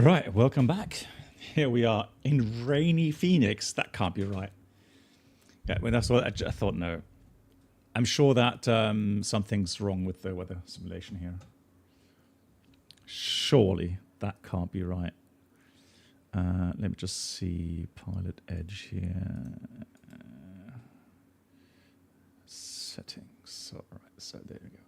Right, welcome back. Here we are in rainy Phoenix. That can't be right. Yeah, well, that's what I thought. No, I'm sure that something's wrong with the weather simulation here. Surely that can't be right. Let me just see PilotEdge here. Settings. All right, so there we go.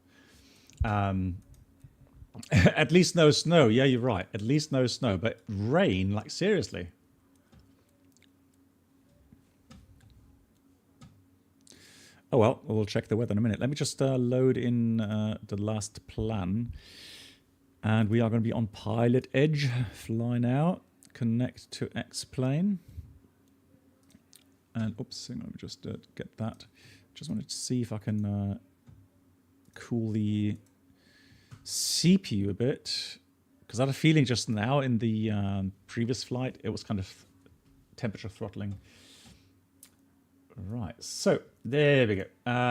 At least no snow. Yeah, you're right. At least no snow. But rain, like seriously. Oh, well, we'll check the weather in a minute. Let me just load in the last plan. And we are going to be on PilotEdge. Fly now. Connect to X-plane. And, oops, hang on, let me just get that. Just wanted to see if I can cool the CPU a bit, because I had a feeling just now in the previous flight it was kind of temperature throttling. Right, so there we go.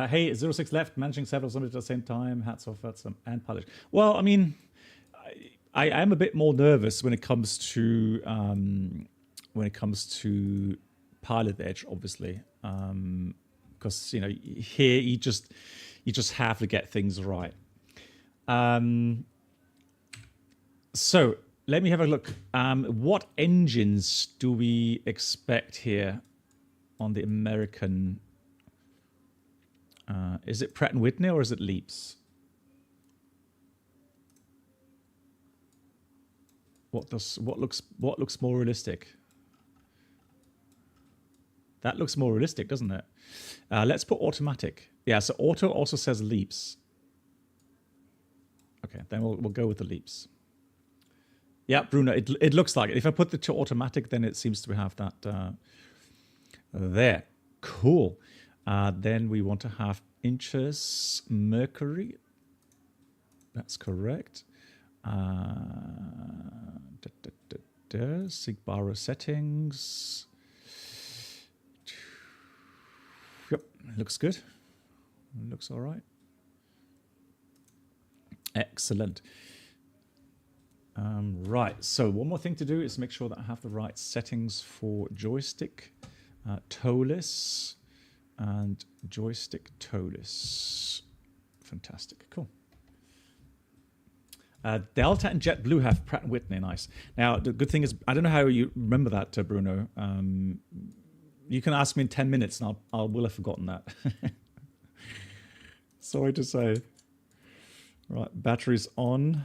Hey, 06 left, managing several simulators at the same time. Hats off, and PilotEdge. Well, I mean, I am a bit more nervous when it comes to PilotEdge, obviously, because you know here you just have to get things right. So let me have a look. What engines do we expect here on the American? Is it Pratt & Whitney or is it Leaps? What looks more realistic? That looks more realistic, doesn't it? Let's put automatic. Yeah, so auto also says Leaps. Okay, then we'll go with the Leaps. Yeah, Bruno, it looks like it. If I put the to automatic, then it seems to have that there. Cool. Then we want to have inches mercury. That's correct. Sigbaro settings. Yep, looks good. Looks all right. Excellent. Right, so one more thing to do is make sure that I have the right settings for joystick, Toliss, and joystick Toliss. Fantastic, cool. Delta and JetBlue have Pratt & Whitney, nice. Now, the good thing is, I don't know how you remember that, Bruno. You can ask me in 10 minutes and I will have forgotten that. Sorry to say. Right, batteries on.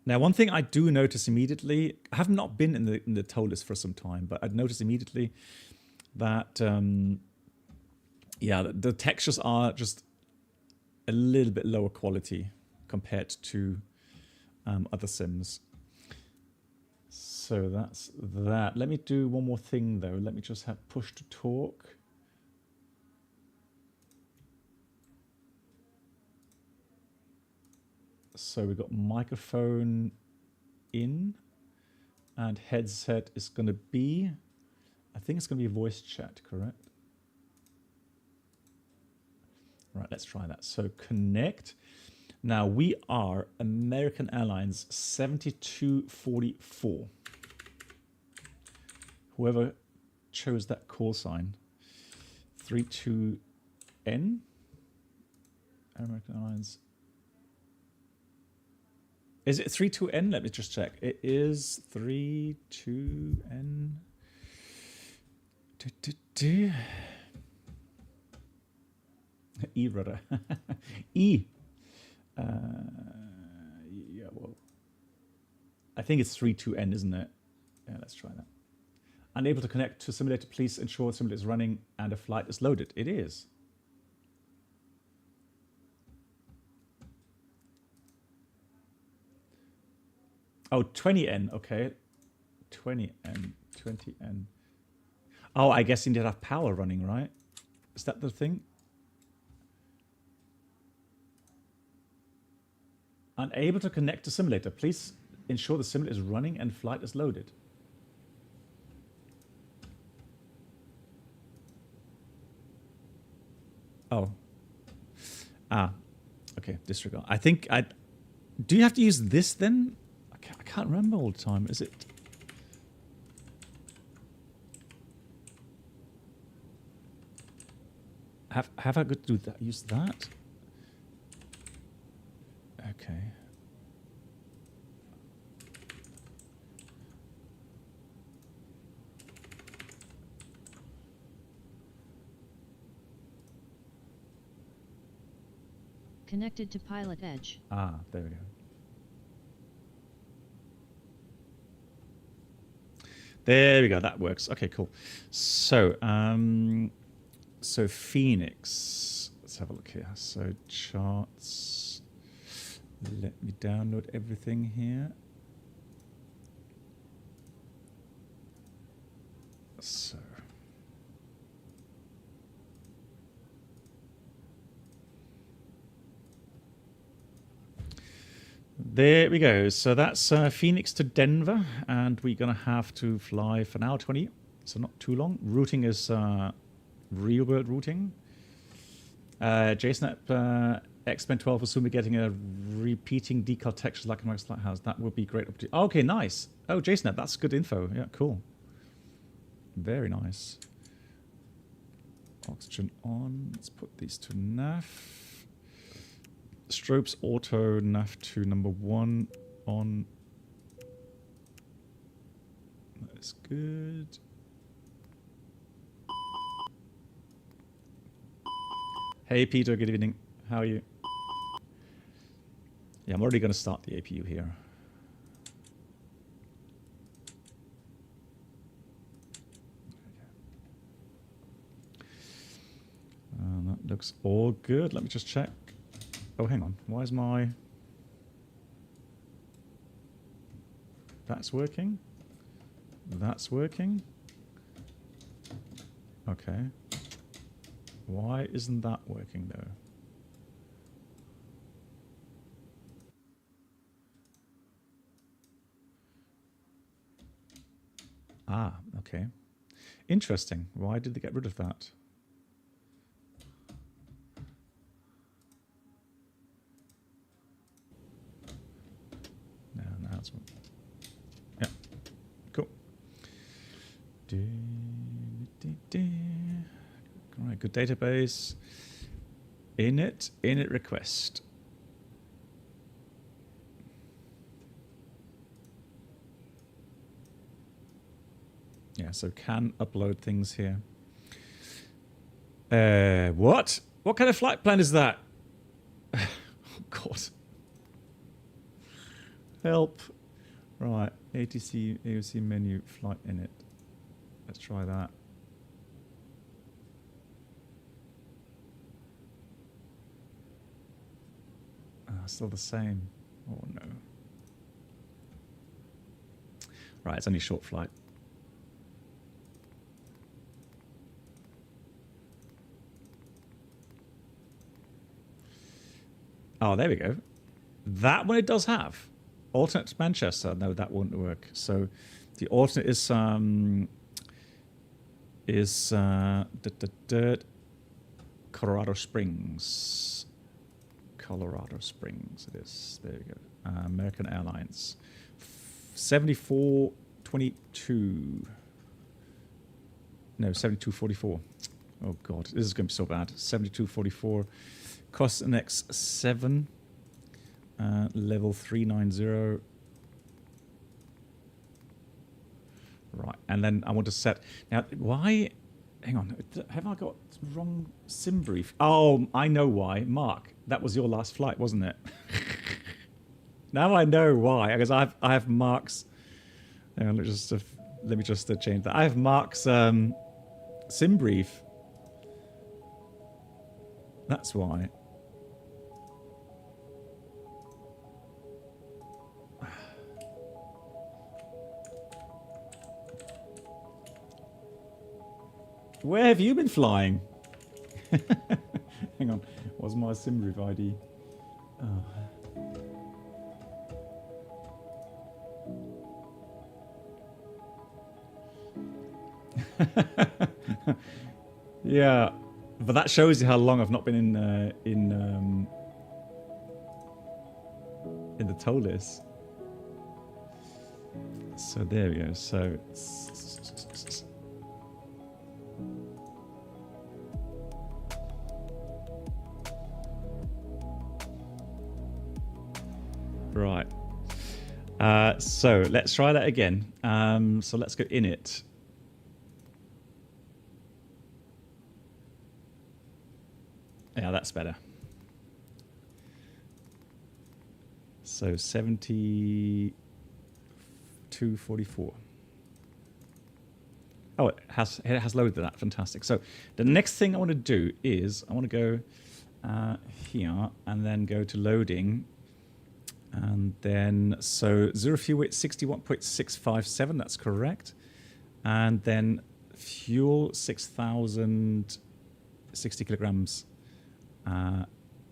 Now, one thing I do notice immediately, I have not been in the Toliss for some time, but I'd notice immediately that, yeah, the textures are just a little bit lower quality compared to other sims. So that's that. Let me do one more thing, though. Let me just have push to talk. So we've got microphone in and headset is going to be, I think it's going to be voice chat, correct? Right, let's try that. So connect. Now we are American Airlines 7244. Whoever chose that call sign. 32N. American Airlines. Is it 32N? Let me just check. It is 32N. E rudder. E. Yeah, well, I think it's 32N, isn't it? Yeah, let's try that. Unable to connect to simulator. Please ensure the simulator is running and a flight is loaded. It is. Oh, 20N, okay. 20N. Oh, I guess you need to have power running, right? Is that the thing? Unable to connect to simulator. Please ensure the simulator is running and flight is loaded. Oh. Ah. Okay, disregard. I think I... Do you have to use this then? I can't remember all the time. Is it? Have I got to do that? Use that? Okay. Connected to PilotEdge. Ah, there we go. There we go. That works. Okay, cool. So, so Phoenix. Let's have a look here. So charts. Let me download everything here. So. There we go. So that's Phoenix to Denver, and we're going to have to fly for an hour 20, so not too long. Routing is real-world routing. Jason at XP12 will soon be getting a repeating decal textures like America's Lighthouse. That would be great. Okay, nice. Oh, Jason, that's good info. Yeah, cool. Very nice. Oxygen on. Let's put these to nav. Strobes auto nav to number 1 on. That is good. Hey Peter, good evening. How are you? Yeah, I'm already going to start the APU here. That looks all good. Let me just check. Oh, hang on. Why is my... That's working? That's working? Okay. Why isn't that working, though? Ah, okay. Interesting. Why did they get rid of that? Yeah, cool. All right, good database. Init request. Yeah, so can upload things here. What? What kind of flight plan is that? Oh, God. Help. Right, ATC, AOC menu, flight init. Let's try that. Still the same. Oh, no. Right, it's only a short flight. Oh, there we go. That one it does have. Alternate to Manchester. No, that won't work. So the alternate is Colorado Springs. Colorado Springs it is. There we go. American Airlines. 7422. No, 7244. Oh God, this is going to be so bad. 7244. Cost an X7. Level 390. Right, and then I want to set... Now, why... Hang on, have I got wrong sim brief? Oh, I know why. Mark, that was your last flight, wasn't it? Now I know why, because I have Mark's... Hang on, let me just change that. I have Mark's sim brief. That's why. Where have you been flying? Hang on, what's my SimRoof ID? Oh. Yeah, but that shows you how long I've not been in the Toliss. So there we go. So right. So let's try that again. So let's go in it. Yeah, that's better. So 72.44. Oh, it has loaded that. Fantastic. So the next thing I want to do is I want to go here and then go to loading. And then, so 0 fuel weight 61.657, that's correct. And then fuel 6,060 kilograms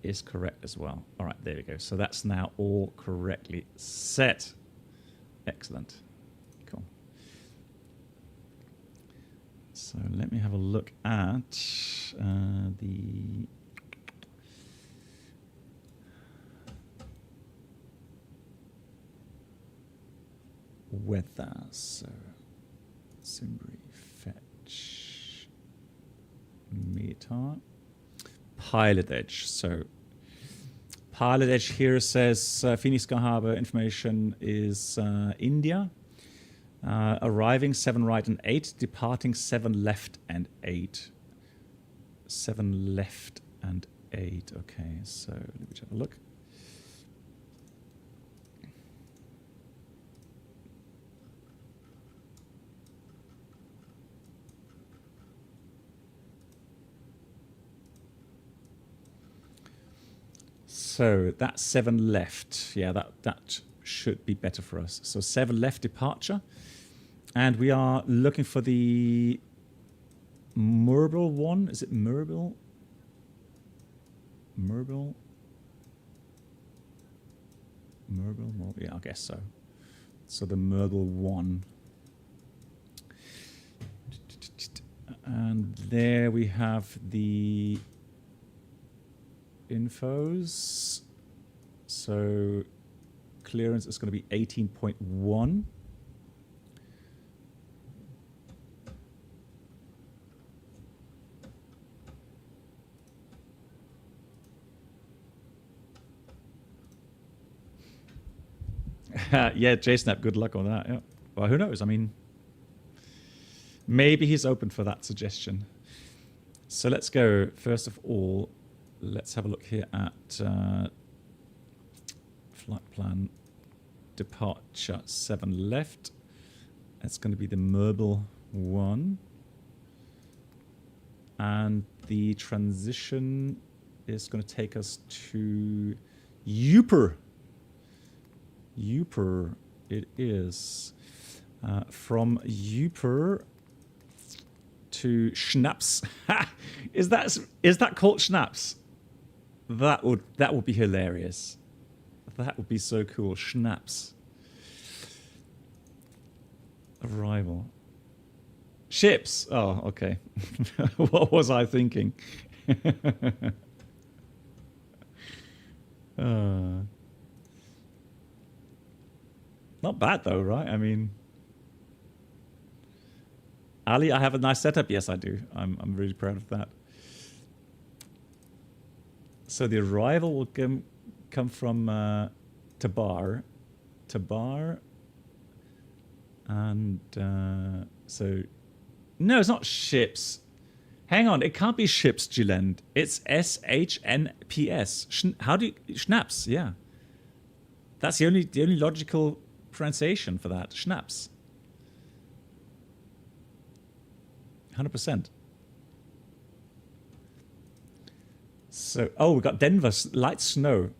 is correct as well. All right, there we go. So that's now all correctly set. Excellent. Cool. So let me have a look at the... weather. So Simbri fetch meter PilotEdge. So PilotEdge here says Phoenix Sky Harbor information is India. Arriving 7 right and 8, departing 7 left and 8. 7 left and 8. Okay, so let me have a look. So that's 7 left. Yeah, that should be better for us. So 7 left departure. And we are looking for the Murble one. Is it Murble? Murble? Murble? Yeah, I guess so. So the Murble one. And there we have the infos. So clearance is going to be 18.1. Yeah, JSnap, good luck on that. Yeah. Well, who knows? I mean, maybe he's open for that suggestion. So let's go. First of all, let's have a look here at flight plan departure 7 left. That's going to be the Murble one. And the transition is going to take us to Uper. Uper it is. From Uper to Schnapps. Is that called Schnapps? That would be hilarious. That would be so cool. Schnapps. Arrival. Ships. Oh, okay. What was I thinking? Not bad though, right? I mean, Ali, I have a nice setup. Yes, I do. I'm really proud of that. So the arrival will come from Tabar, and so no, it's not ships. Hang on, it can't be ships, Gilend. It's SHNPS. How do you Schnapps? Yeah, that's the only logical pronunciation for that. Schnapps. 100%. So, oh, we got Denver, light snow.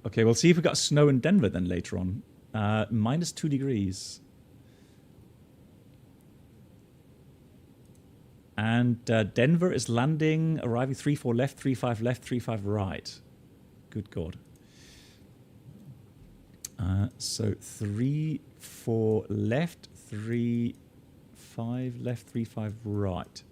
Okay, we'll see if we got snow in Denver then later on. -2 degrees. And Denver is landing, arriving 34 left, 35 left, 35 right. Good God. So 34 left, 35 left, 35 right.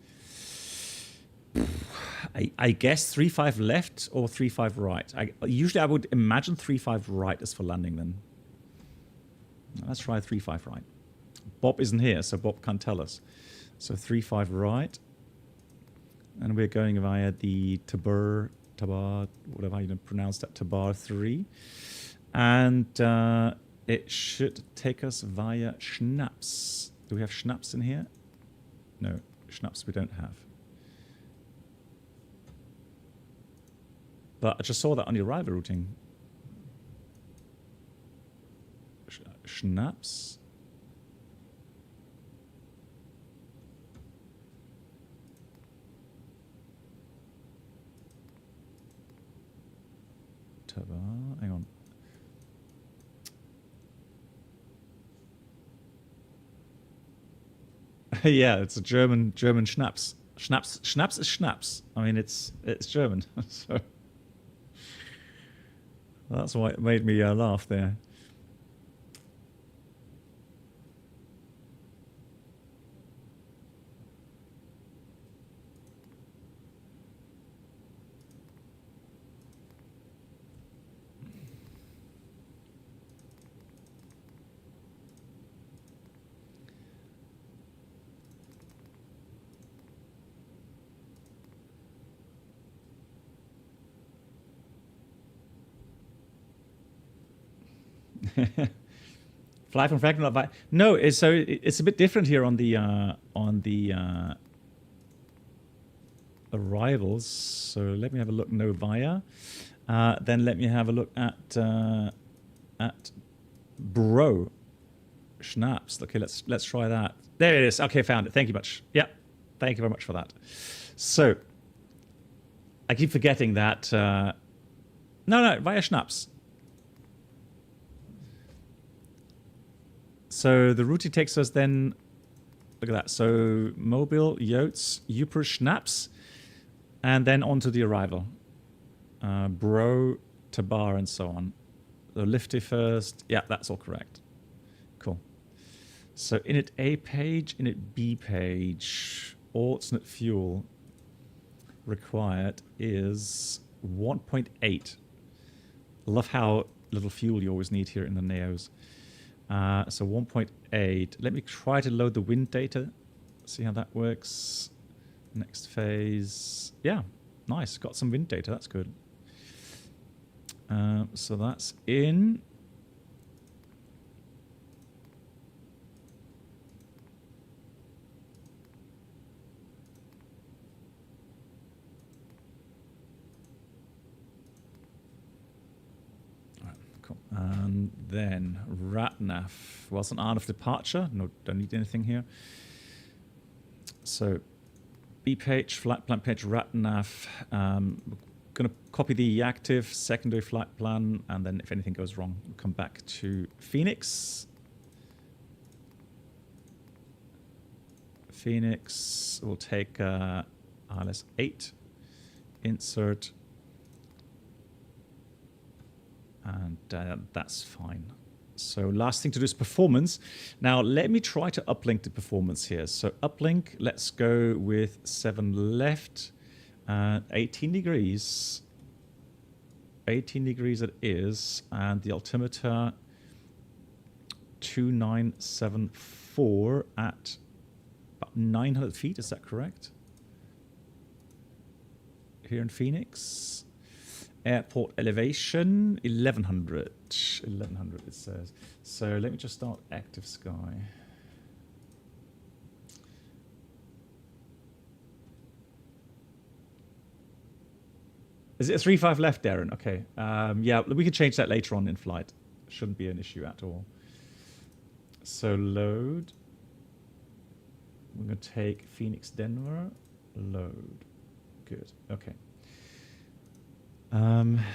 I guess 35 left or 35 right. Usually I would imagine 35 right is for landing then. Let's try 35 right. Bob isn't here, so Bob can't tell us. So 35 right. And we're going via the Tabar, whatever you pronounce that, Tabar 3. And it should take us via Schnapps. Do we have Schnapps in here? No, Schnapps we don't have. But I just saw that on the arrival routing. Schnapps. Hang on. Yeah, it's a German Schnapps. Schnapps is Schnapps. I mean, it's German. So that's why it made me laugh there. Fly from Frankfurt. No, it's a bit different here on the arrivals. So let me have a look. No via. Then let me have a look at Bro Schnapps. Okay, let's try that. There it is. Okay, found it. Thank you much. Yeah, thank you very much for that. So I keep forgetting that. No, via Schnapps. So the route takes us then, look at that. So Mobile, Yotes, Ypres, Schnapps, and then on to the arrival. Bro, Tabar, and so on. So Lifty first. Yeah, that's all correct. Cool. So init A page, init B page, alternate fuel required is 1.8. Love how little fuel you always need here in the Neos. So 1.8. Let me try to load the wind data. See how that works. Next phase. Yeah, nice. Got some wind data. That's good. So that's in. And then RatNav was an hour of departure. No, don't need anything here. So B page, flight plan page, RatNav. Going to copy the active secondary flight plan, and then if anything goes wrong, we'll come back to Phoenix. Phoenix will take ILS 8, insert. And that's fine. So last thing to do is performance. Now let me try to uplink the performance here. So uplink, let's go with 7 left, 18 degrees. 18 degrees it is, and the altimeter 2974 at about 900 feet. Is that correct? Here in Phoenix. Airport elevation 1100. 1100 it says. So let me just start active sky. Is it a 3.5 left, Darren? Okay. Yeah, we can change that later on in flight. Shouldn't be an issue at all. So load. We're going to take Phoenix, Denver. Load. Good. Okay.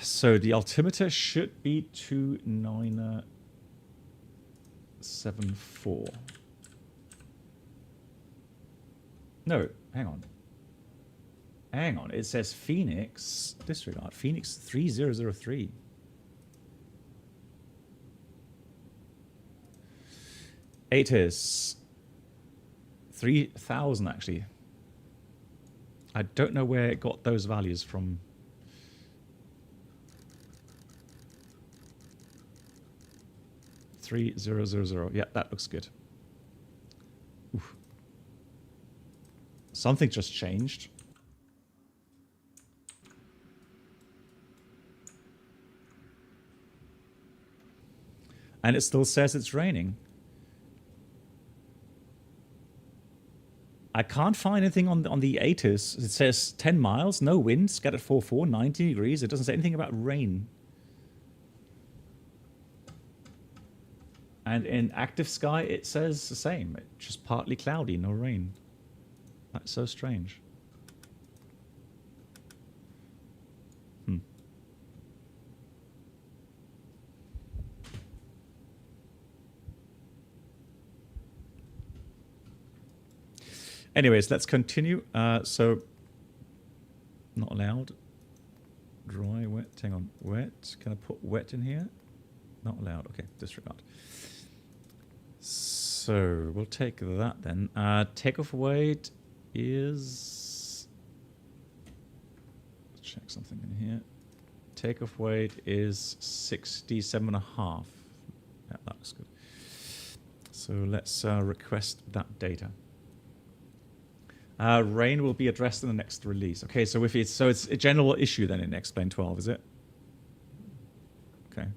So the altimeter should be 2974. No, hang on. Hang on. It says Phoenix. Disregard. Phoenix 3003. It is 3000 actually. I don't know where it got those values from. Three zero zero zero. Yeah, that looks good. Oof. Something just changed. And it still says it's raining. I can't find anything on the ATIS. It says 10 miles, no wind, scattered 4-4, 90 degrees. It doesn't say anything about rain. And in active sky, it says the same. It's just partly cloudy, no rain. That's so strange. Anyways, let's continue. So, not allowed. Dry, wet. Hang on. Wet. Can I put wet in here? Not allowed. Okay, disregard. So, we'll take that then. Takeoff weight is... Let's check something in here. Takeoff weight is 67.5. Yeah, that looks good. So, let's request that data. Rain will be addressed in the next release. Okay, so if it's a general issue then in XP12, is it? Okay.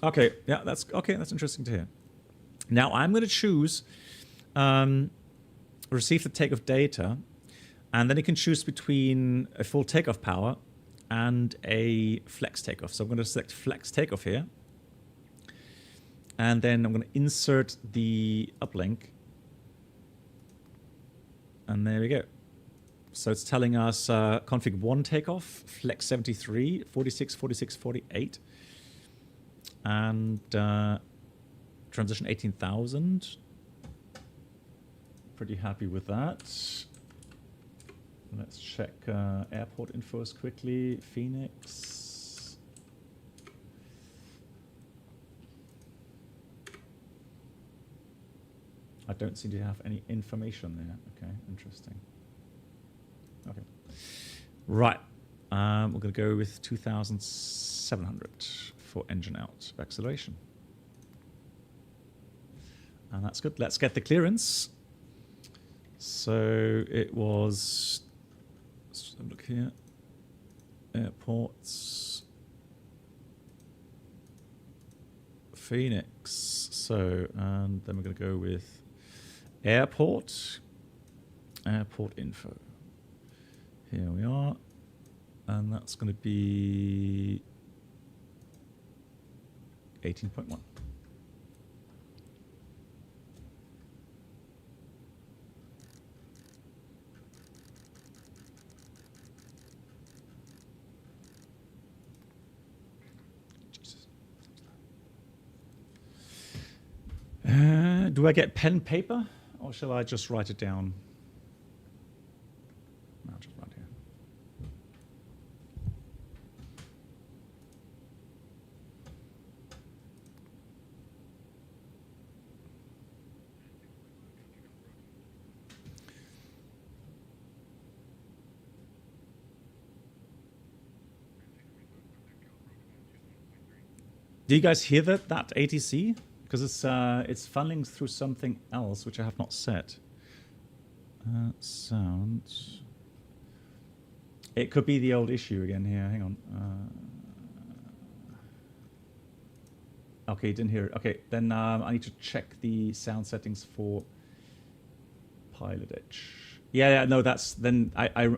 Okay, yeah, that's okay. That's interesting to hear. Now I'm going to choose receive the takeoff data, and then you can choose between a full takeoff power and a flex takeoff. So I'm going to select flex takeoff here. And then I'm going to insert the uplink. And there we go. So it's telling us config 1 takeoff, flex 73, 46, 46, 48. And transition 18,000. Pretty happy with that. Let's check airport infos quickly. Phoenix. I don't seem to have any information there. Okay, interesting. Okay. Right. We're going to go with 2,700 for engine out acceleration. And that's good. Let's get the clearance. So it was... Let's have a look here. Airports. Phoenix. So, and then we're going to go with airport info. Here we are. And that's going to be 18.1. Do I get pen and paper, or shall I just write it down? No, just right here. Do you guys hear that ATC? Because it's funneling through something else which I have not set. Sounds. It could be the old issue again here. Hang on. Okay, didn't hear it. Okay, then I need to check the sound settings for PilotEdge. Yeah, no, that's then I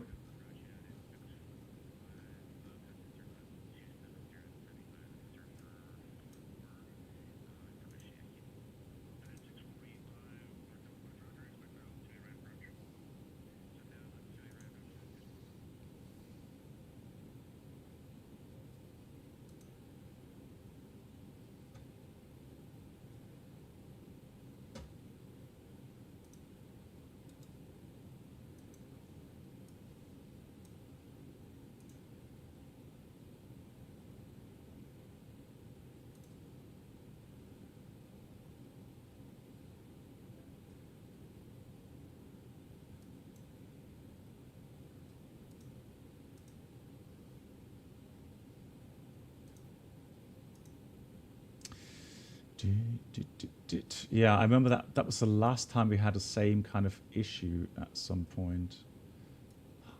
Yeah, I remember that was the last time we had the same kind of issue at some point.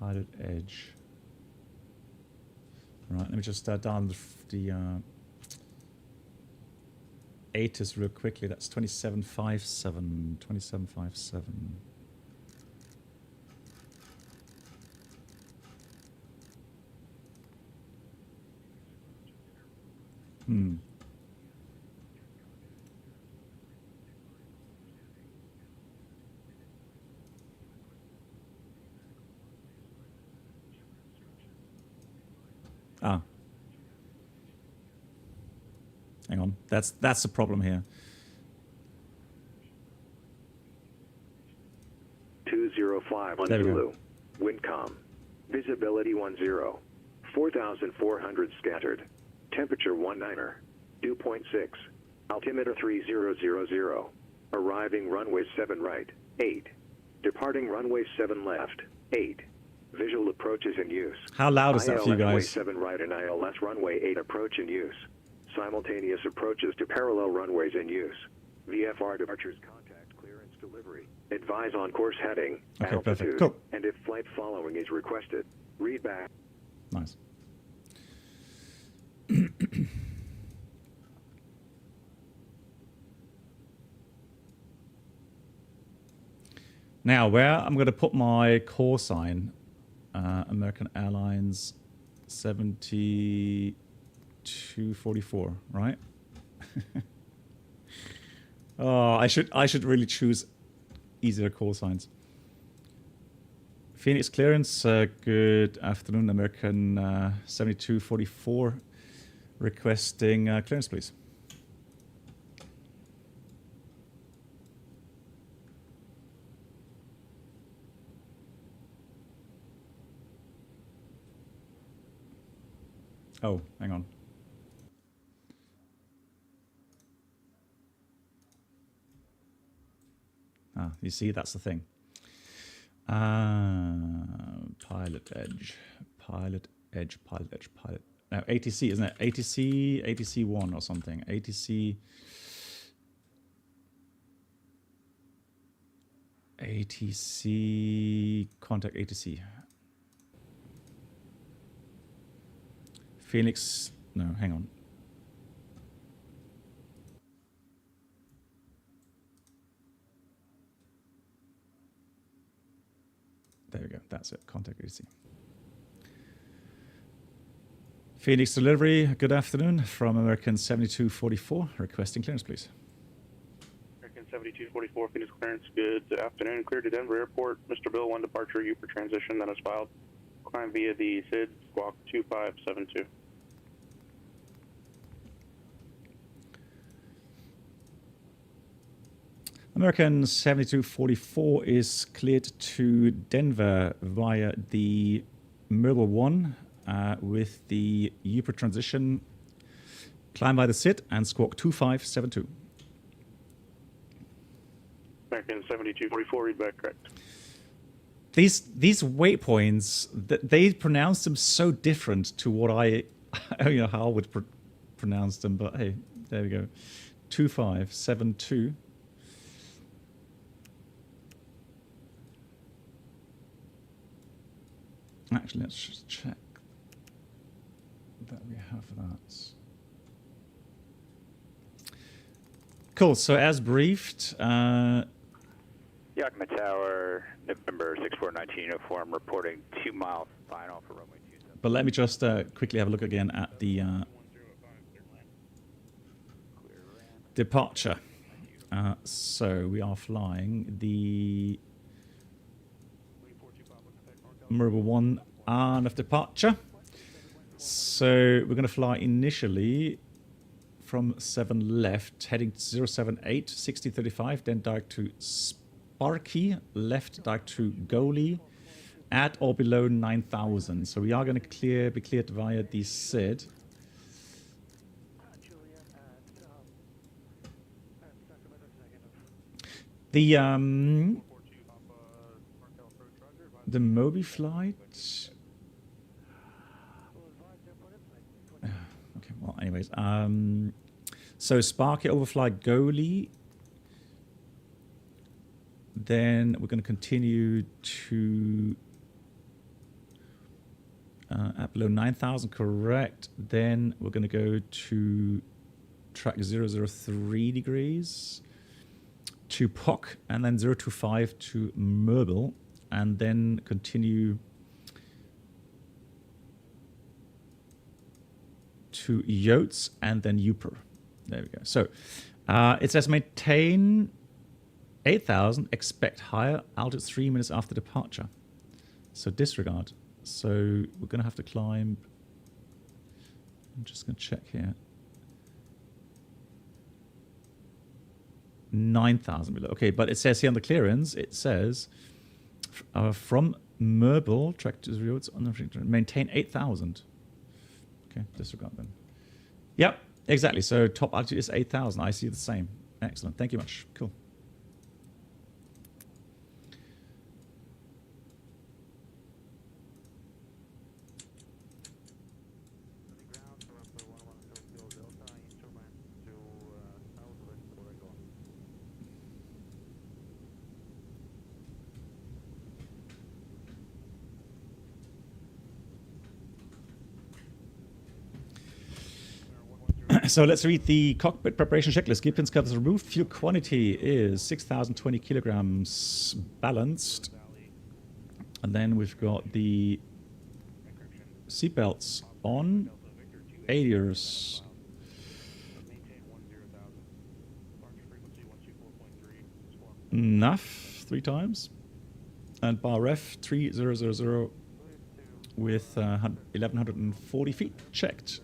PilotEdge. Right, let me just down the ATIS real quickly. That's 2757. 2757. Hmm. Ah. Hang on. That's the problem here. 205 on There we Zulu. Windcom. Visibility 10. 4,400 scattered. Temperature 19er. Dew point 6. Altimeter 3000. Arriving runway 7 right. 8. Departing runway 7 left. 8. Visual approaches in use. How loud is that for you runway guys? 7 right and ILS runway 8 approach in use. Simultaneous approaches to parallel runways in use. VFR departures contact clearance delivery. Advise on course heading, Okay, altitude, perfect. Cool. and if flight following is requested. Read back. Nice. Now, where I'm going to put my call sign, American Airlines 7244, right? Oh, I should really choose easier call signs. Phoenix clearance, good afternoon, American 7244, requesting clearance, please. Oh, hang on. Ah, you see, that's the thing. PilotEdge. No, ATC, isn't it? ATC 1 or something. ATC. Contact ATC. Phoenix, no, hang on. There we go, that's it, contact ATC. Phoenix delivery, good afternoon, from American 7244, requesting clearance, please. American 7244, Phoenix clearance, good afternoon, cleared to Denver Airport. Mr. Bill, 1 departure, U for transition, that is filed. Climb via the SID, squawk 2572. American 7244 is cleared to Denver via the Mobile 1 with the UPR transition. Climb by the SID and squawk 2572. American 7244, read back correct. These waypoints, they pronounce them so different to what I don't know how I would pronounce them, but hey, there we go. 2572. Actually, let's just check that we have that. Cool. So as briefed, Yakima Tower, November 6419 uniform, reporting 2 mile final for runway 27. but let me just quickly have a look again at the departure. So we are flying the Mobile 1 on of departure. So we're going to fly initially from 7 left, heading 078, 6035, then direct to Sparky, left direct to Goalie, at or below 9,000. So we are going to be cleared via the SID. The Moby flight. Okay, well, anyways, So Sparky overfly goalie. Then we're going to continue to at below 9,000, correct. Then we're going to go to track 003 degrees to POC, and then 025 to Merble, and then continue to Yotes, and then Uper. There we go. So it says maintain 8,000, expect higher altitude 3 minutes after departure. So disregard. So we're going to have to climb. I'm just going to check here. 9,000 below. Okay, but it says here on the clearance, it says from Merble, track to Yotes, maintain 8,000. Okay, disregard then. Yep, exactly. So top altitude is 8,000. I see the same. Excellent. Thank you much. Cool. So let's read the cockpit preparation checklist. Gear pins covers removed. Fuel quantity is 6,020 kilograms balanced. And then we've got the seatbelts on. ADIRS. NAF 3 times. And bar ref 3000 with 1,140 feet checked.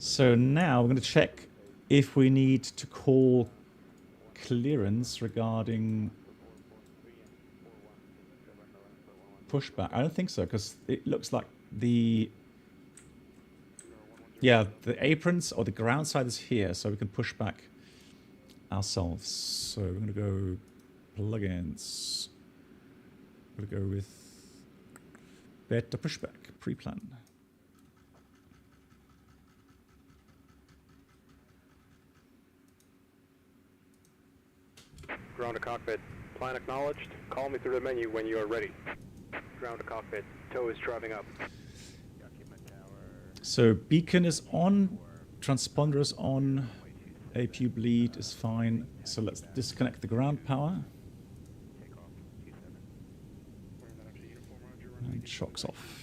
So now we're going to check if we need to call clearance regarding pushback. I don't think so, because it looks like the aprons or the ground side is here, so we can push back ourselves. So we're going to go plugins. We're going to go with beta pushback pre-plan. Ground to cockpit, plan acknowledged. Call me through the menu when you are ready. Ground to cockpit, tow is driving up. So beacon is on, transponder is on, APU bleed is fine. So let's disconnect the ground power. And shocks off.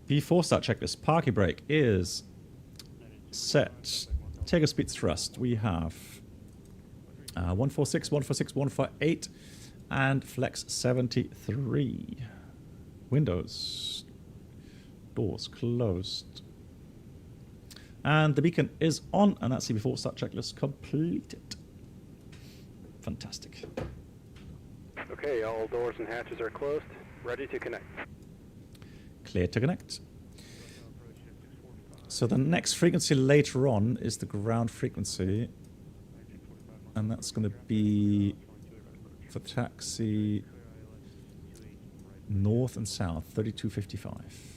P4 start checklist. Parking brake is set. Takeoff speed thrust. We have 146, 146, 148, and flex 73. Windows. Doors closed. And the beacon is on, and that's the before start checklist completed. Fantastic. Okay, all doors and hatches are closed. Ready to connect. Clear to connect. So the next frequency later on is the ground frequency, and that's going to be for taxi north and south, 3255.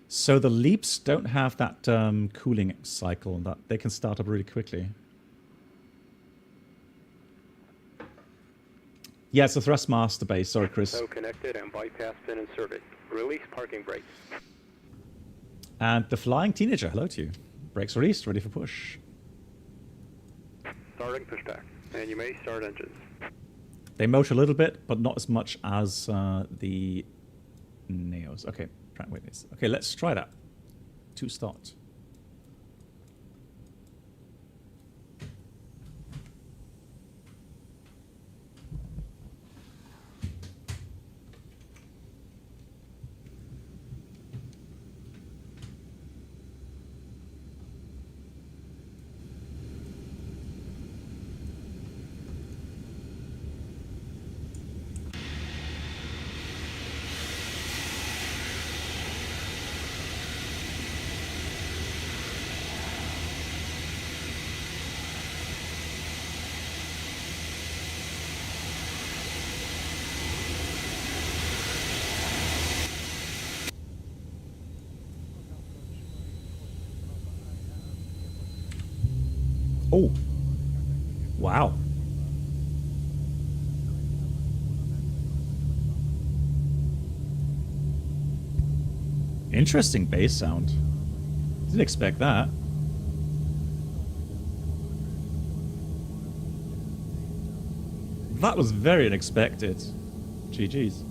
So the leaps don't have that cooling cycle, that they can start up really quickly. Yeah, it's a thrustmaster base. Sorry, Chris. So connected and bypass pin inserted. Release parking brake. And the flying teenager, hello to you. Brakes released, ready for push. Starting pushback, and you may start engines. They motor a little bit, but not as much as the Neos. Okay. Okay, let's try that. To start. Oh. Wow. Interesting bass sound. Didn't expect that. That was very unexpected. GG's.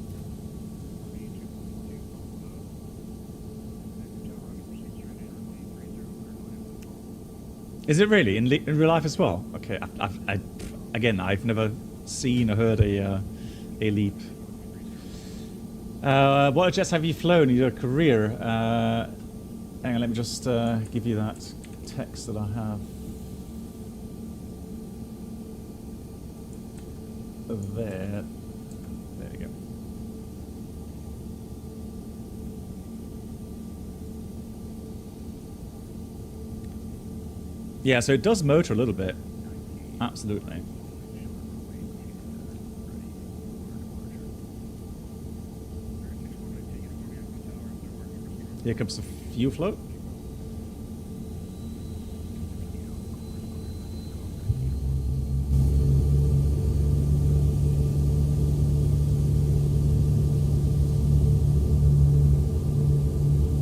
Is it really in real life as well? Okay, again, I've never seen or heard a leap. What jets have you flown in your career? Hang on, let me just give you that text that I have. There we go. Yeah, so it does motor a little bit. Absolutely. Here comes the fuel flow.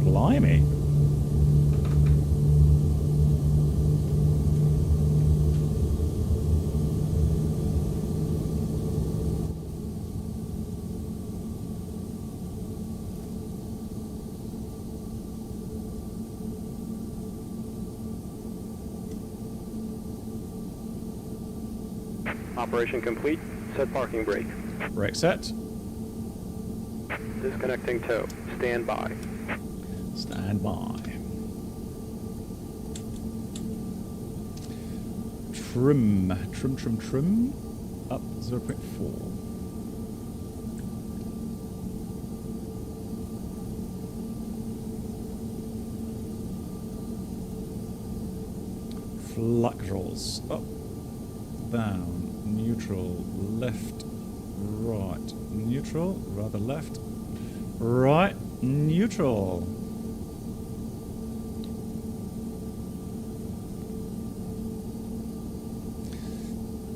Blimey. Operation complete. Set parking brake. Brake set. Disconnecting tow. Stand by. Stand by. Trim. Up 0.4. Flight controls. Up. Down. Neutral. Left. Right. Neutral. Rather left. Right. Neutral.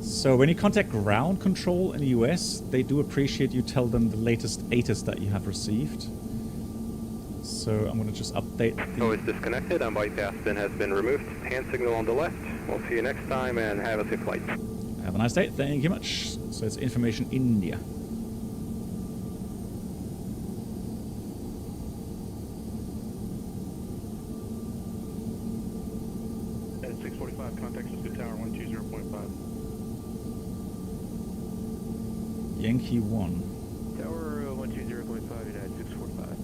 So when you contact ground control in the US, they do appreciate you tell them the latest ATIS that you have received. So I'm going to just update the... Oh, it's disconnected. Bypass bin has been removed. Hand signal on the left. We'll see you next time and have a safe flight. Have a nice day. Thank you much. So it's Information India. At 645, contact Cisco Tower 120.5. Yankee 1. Tower 120.5, United 645.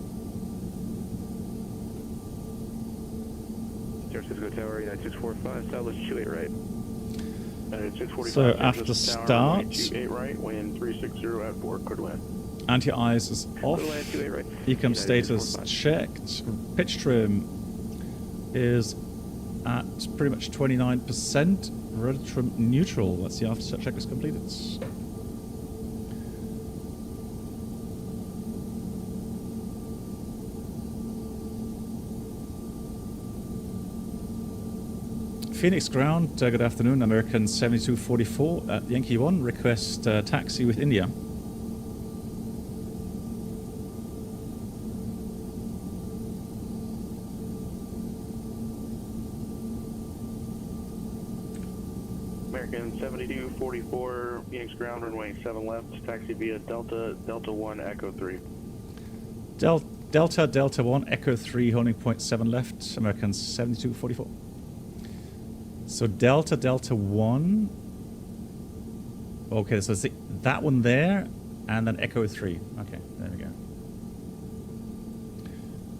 Cisco Tower, United 645, Southwest 28 right. So after start, 28 right, wind 360 at 4, clear to land. anti-ice is off, ecom status checked, pitch trim is at pretty much 29%, rudder trim neutral. Let's see after check is completed. Phoenix ground, good afternoon, American 7244 at Yankee 1, request taxi with India. American 7244, Phoenix ground, runway 7 left, taxi via Delta 1 Echo 3. Delta 1 Echo 3, holding point 7 left, American 7244. So Delta 1. Okay, so it's that one there, and then Echo 3. Okay, there we go.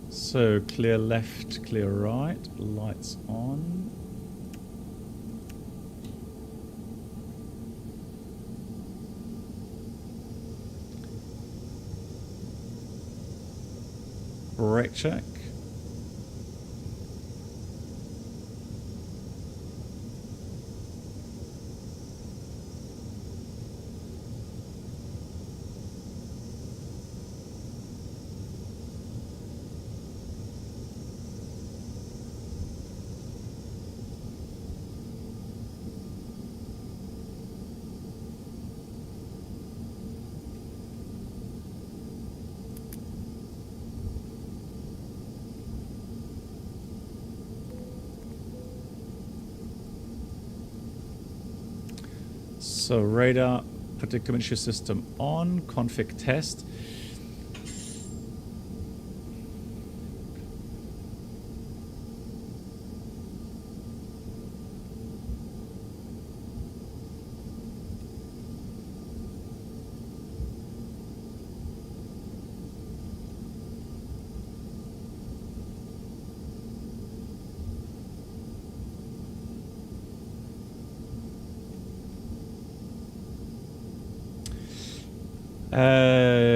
So clear left, clear right, lights on. Brake check. So radar predictor windshield system on, config test.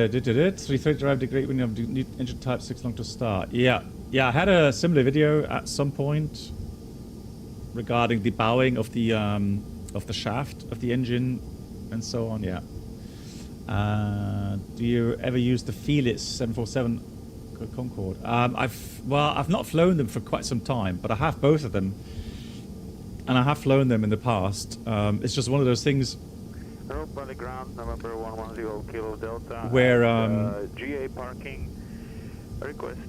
Did 330 drive the great when you have new engine type 6 long to start. Yeah, I had a similar video at some point regarding the bowing of the shaft of the engine and so on. Yeah. Do you ever use the Toliss 747 Concorde? I've not flown them for quite some time, but I have both of them, and I have flown them in the past. It's just one of those things. Rope on the ground, November 110 Kilo Delta. Where GA parking. Request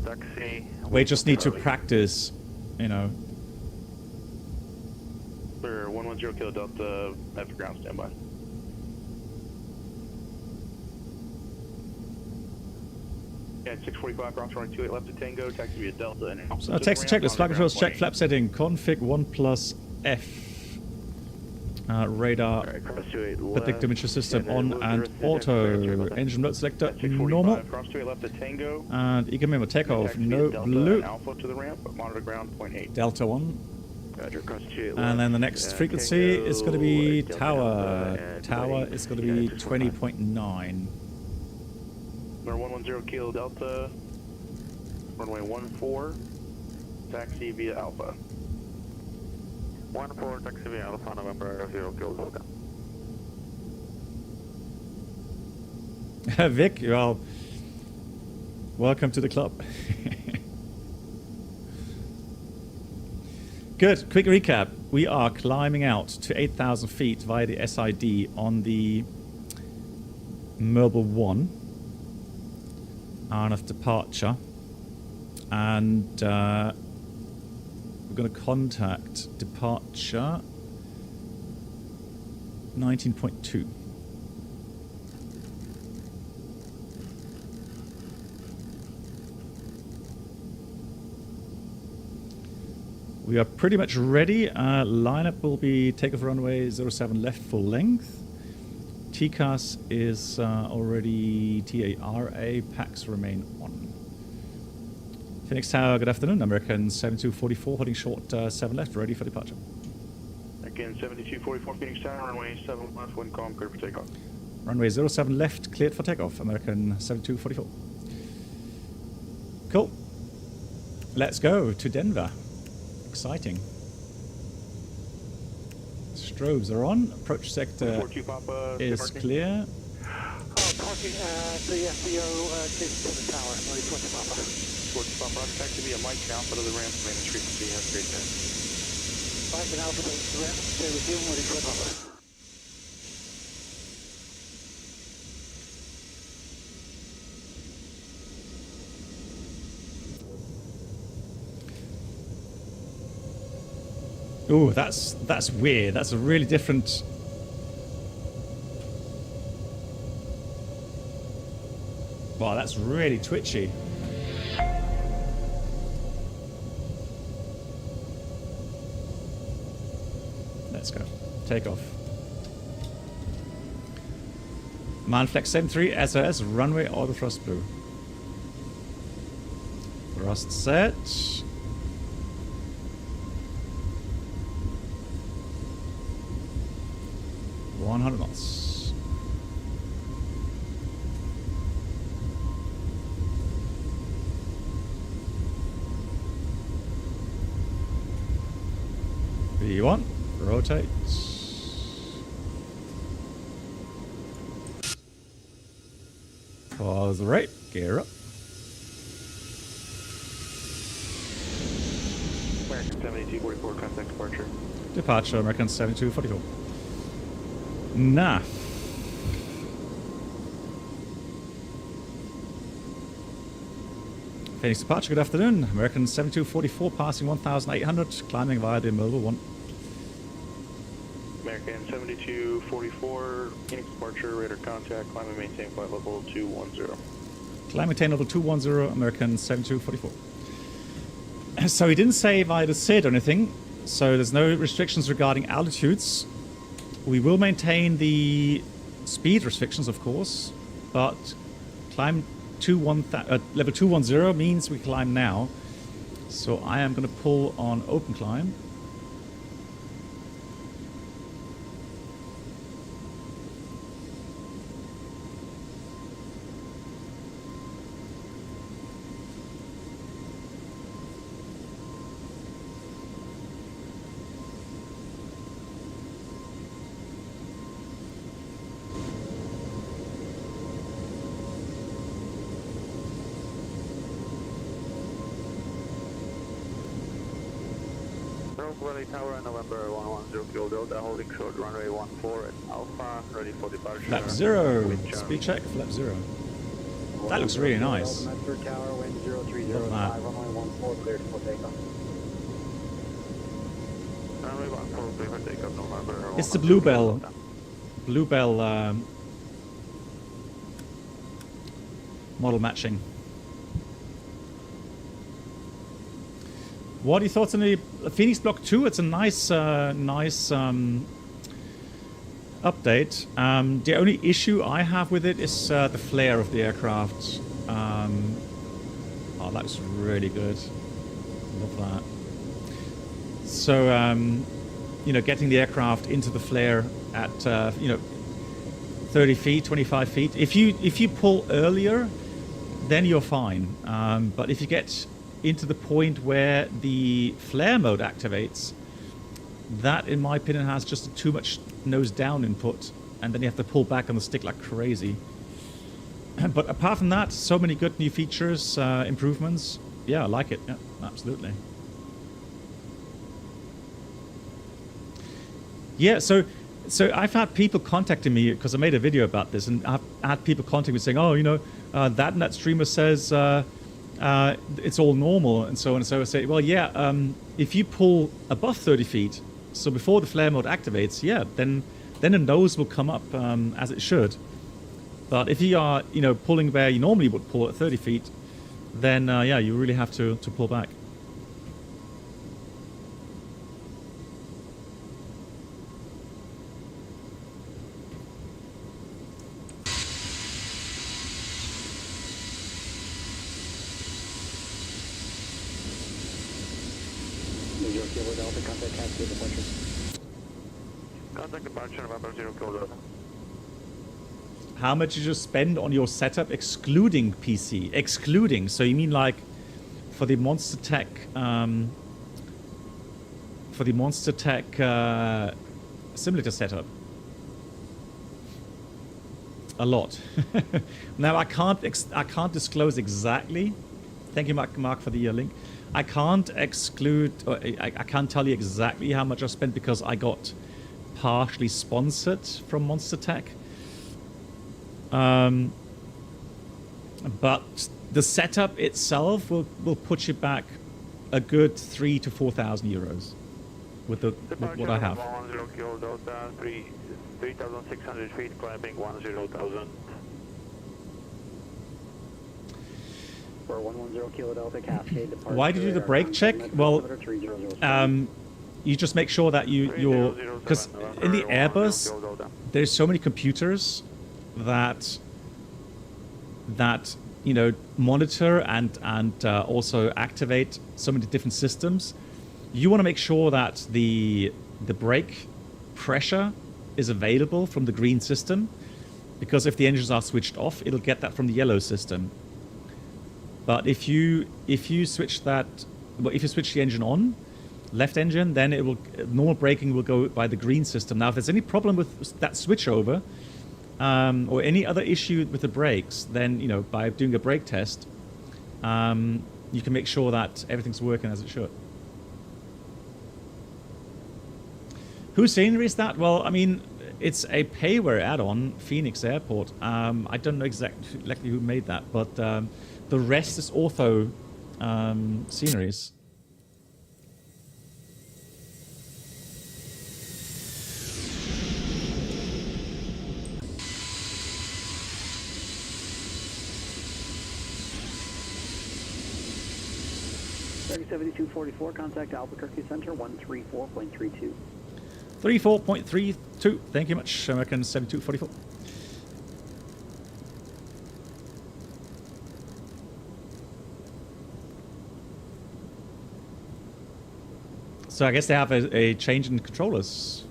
taxi. We just need to practice, you know. For 110 Kilo Delta, after ground standby. Yeah, 645 cross runway 28 left to Tango, taxi via Delta. And so text checklist, flight controls check, flap setting, config 1+ F. Radar, predictor windshield system on and auto. Engine mode selector normal. And economic takeoff no blue. Delta 1. And then the next frequency is going to be tower. Tower is going to be 20.9. Number 110 Kilo Delta, runway 14, taxi via Alpha. 14 taxi via Alpha, November 0 Kilo Delta. Vic, well, welcome to the club. Good, quick recap. We are climbing out to 8,000 feet via the SID on the Merble 1. Hour of departure. And we're going to contact departure 19.2. We are pretty much ready. Lineup will be takeoff runway 07 left full length. TCAS is already TARA, packs remain on. Phoenix Tower, good afternoon. American 7244, holding short 7 left, ready for departure. Again, 7244 Phoenix Tower, runway 7 left, wind calm, clear for takeoff. Runway 07 left, cleared for takeoff. American 7244. Cool. Let's go to Denver. Exciting. Strobes are on. Approach sector is clear. Parking the FBO chasing to the tower, 20 Papa. 40 Papa, roger, taxi via Mike Alpha to the ramp, maintenance frequency, have a great day. Mike and Alpha to the ramp, stay with you, 20 Papa. Ooh, that's weird. That's a really different. Wow, that's really twitchy. Let's go. Take off. Manflex 73 SOS runway auto thrust blue. Thrust set. $100 knots. V1, rotate. Pause the right, gear up. American 7244, contact departure. Departure, American 7244. Nah. Phoenix departure, good afternoon. American 7244 passing 1,800, climbing via the Merble 1. American American 7244, Phoenix departure, radar contact, climb and maintain flight level 210. Climb maintain level 210, American 7244. So he didn't say via the SID or anything, so there's no restrictions regarding altitudes. We will maintain the speed restrictions, of course, but climb level 210 means we climb now. So I am going to pull on open climb. Valley Tower, November 110 Kilo Delta, holding short runway 14 at Alpha, ready for departure. Flap 0, speed check, flap 0. That looks really nice. Tower, wind 0305, Love that. runway 14 cleared for takeoff. Runway 14 cleared for takeoff, November. It's the Bluebell model matching. What are your thoughts on the Phoenix Block 2? It's a nice update. The only issue I have with it is the flare of the aircraft. Oh, that looks really good. Love that. So, you know, getting the aircraft into the flare at, you know, 30 feet, 25 feet. If you pull earlier, then you're fine. But if you get into the point where the flare mode activates, that in my opinion has just too much nose down input, and then you have to pull back on the stick like crazy. But apart from that, so many good new features, improvements. Yeah, I like it. Yeah, absolutely. Yeah, so I've had people contacting me because I made a video about this, and I've had people contacting me saying, oh, you know, that streamer says it's all normal and so on. And so I say, well, yeah, if you pull above 30 feet, so before the flare mode activates, yeah, then the nose will come up as it should. But if you are, you know, pulling where you normally would pull at 30 feet, then yeah, you really have to pull back. Contact departure, November 0 Kilo Delta. How much did you spend on your setup excluding PC? Excluding, so you mean like for the Monster Tech simulator setup? A lot. Now I can't disclose exactly. Thank you, Mark, for the link. I can't exclude, or I can't tell you exactly how much I spent because I got partially sponsored from Monster Tech. But the setup itself will put you back a good 3,000 to 4,000 euros with what I have. 10 Kilo Delta, 3,600 feet, climbing 10,000. For 110 Kilo Delta, Cascade departure. Why did you do the brake check? Well, you just make sure that you're, because in the Airbus there's so many computers that you know monitor and also activate so many different systems. You want to make sure that the brake pressure is available from the green system, because if the engines are switched off, it'll get that from the yellow system. But if you switch that, well, if you switch the engine on, left engine, then it will normal braking will go by the green system. Now, if there's any problem with that switchover or any other issue with the brakes, then you know by doing a brake test, you can make sure that everything's working as it should. Whose scenery is that? Well, I mean, it's a payware add-on, Phoenix Airport. I don't know exactly who made that, but the rest is ortho sceneries. American 7244, contact Albuquerque Center 134.32. 34.32. Thank you much, American 7244. So I guess they have a change in controllers.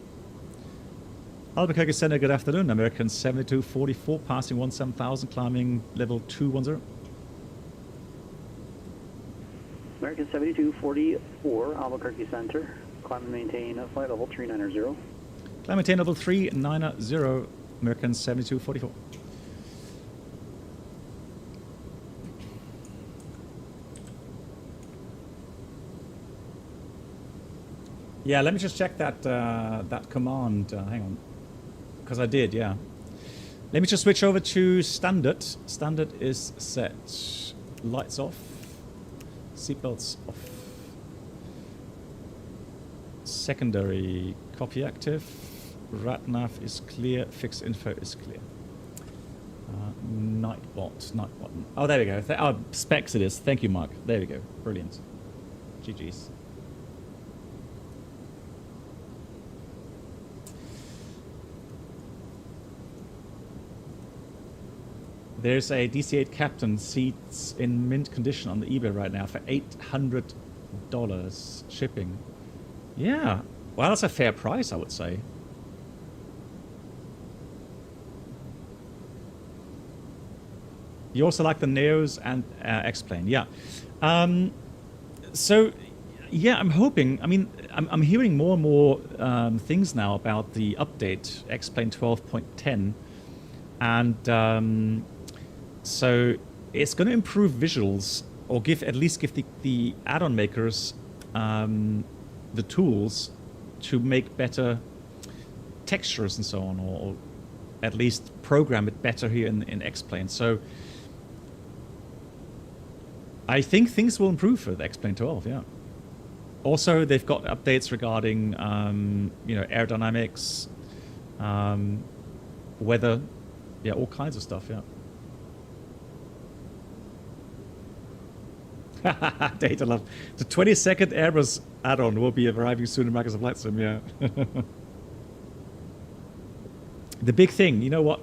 Albuquerque Center, good afternoon. American 7244, passing 17,000, climbing level 210. American 7244, Albuquerque Center, climb and maintain flight level 390. Climb and maintain level 390, American 7244. Yeah, let me just check that that command. Hang on, because I did. Yeah, let me just switch over to standard. Standard is set. Lights off. Seatbelts off. Secondary copy active. RatNav is clear. Fixed info is clear. Nightbot. Oh, there we go. Oh, specs it is. Thank you, Mark. There we go. Brilliant. GG's. There's a DC-8 Captain seats in mint condition on the eBay right now for $800 shipping. Yeah, well, that's a fair price, I would say. You also like the Neos and X-Plane, yeah. So, yeah, I'm hoping. I mean, I'm hearing more and more things now about the update X-Plane 12.10, and so it's going to improve visuals, or at least give the add-on makers the tools to make better textures and so on, or at least program it better here in X-Plane. So I think things will improve for the X-Plane 12, yeah. Also, they've got updates regarding aerodynamics, weather, yeah, all kinds of stuff, yeah. Data love. The 22nd Airbus add-on will be arriving soon in Microsoft Flight Sim, yeah. The big thing, you know what?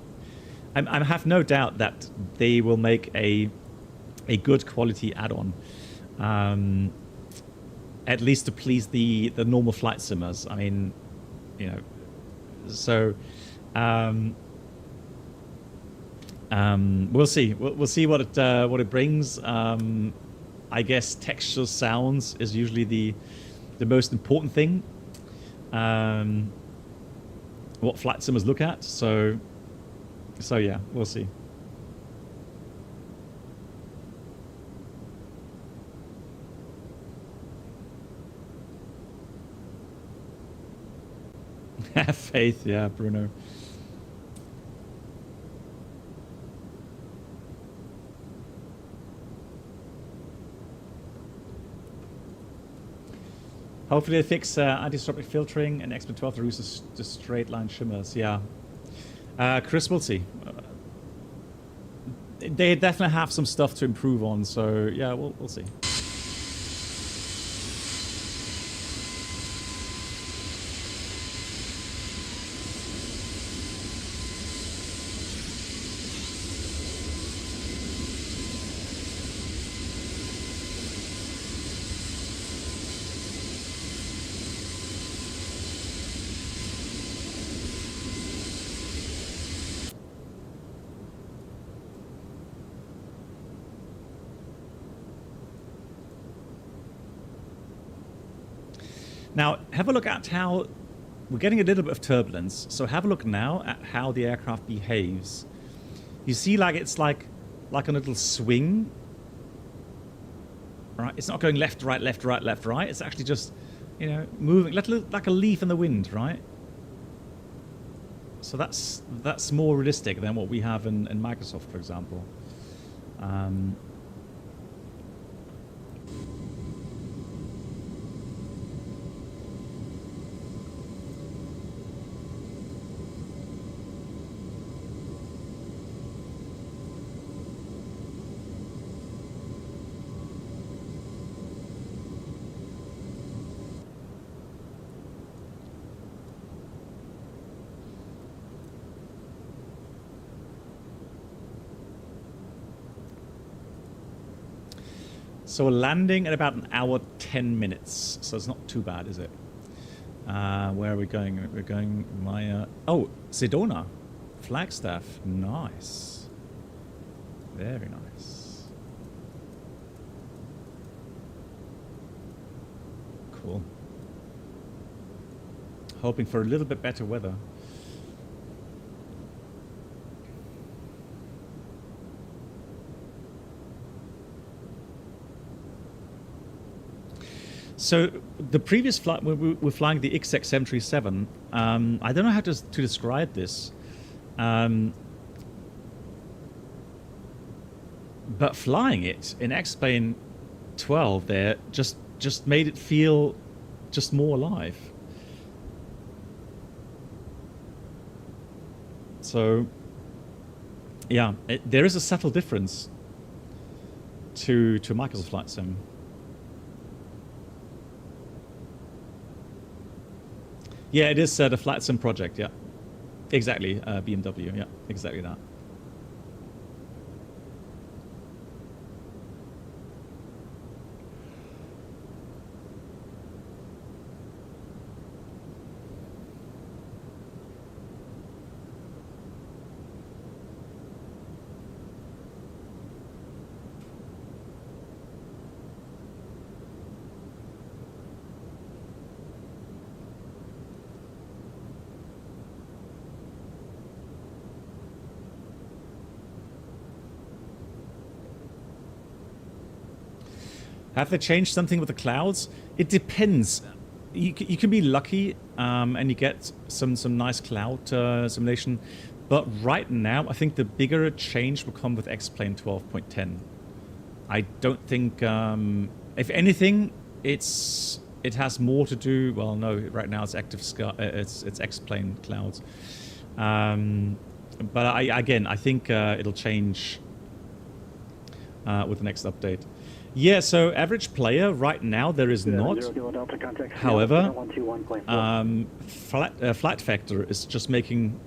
I have no doubt that they will make a good quality add-on, at least to please the normal flight simmers. I mean, you know, so we'll see. We'll see what it brings. I guess texture sounds is usually the most important thing. What flight simmers look at. So yeah, we'll see. Have faith, yeah, Bruno. Hopefully they fix anti-disruptive filtering and XP12 reduces the straight line shimmers. Yeah. Chris, we'll see. They definitely have some stuff to improve on, so yeah, we'll see. Now, have a look at how we're getting a little bit of turbulence. So have a look now at how the aircraft behaves. You see, like it's like a little swing. Right? It's not going left, right, left, right, left, right. It's actually just, you know, moving like a leaf in the wind, right? So that's more realistic than what we have in Microsoft, for example. So we're landing in about an hour 10 minutes. So it's not too bad, is it? Where are we going? We're going via... Oh, Sedona. Flagstaff. Nice. Very nice. Cool. Hoping for a little bit better weather. So the previous flight, we were flying the XX737. I don't know how to describe this. But flying it in X-Plane 12 there just made it feel just more alive. So, yeah, there is a subtle difference to Microsoft Flight Sim. Yeah, it is the Flight Sim project, yeah. Exactly, BMW, yeah, exactly that. Have they changed something with the clouds? It depends. You can be lucky and you get some nice cloud simulation. But right now, I think the bigger change will come with X-Plane 12.10. I don't think, if anything, it has more to do. Well, no, right now it's active sky. It's X-Plane clouds. But I think it'll change with the next update. Yeah, so average player right now there is not. However, Flight Factor is just making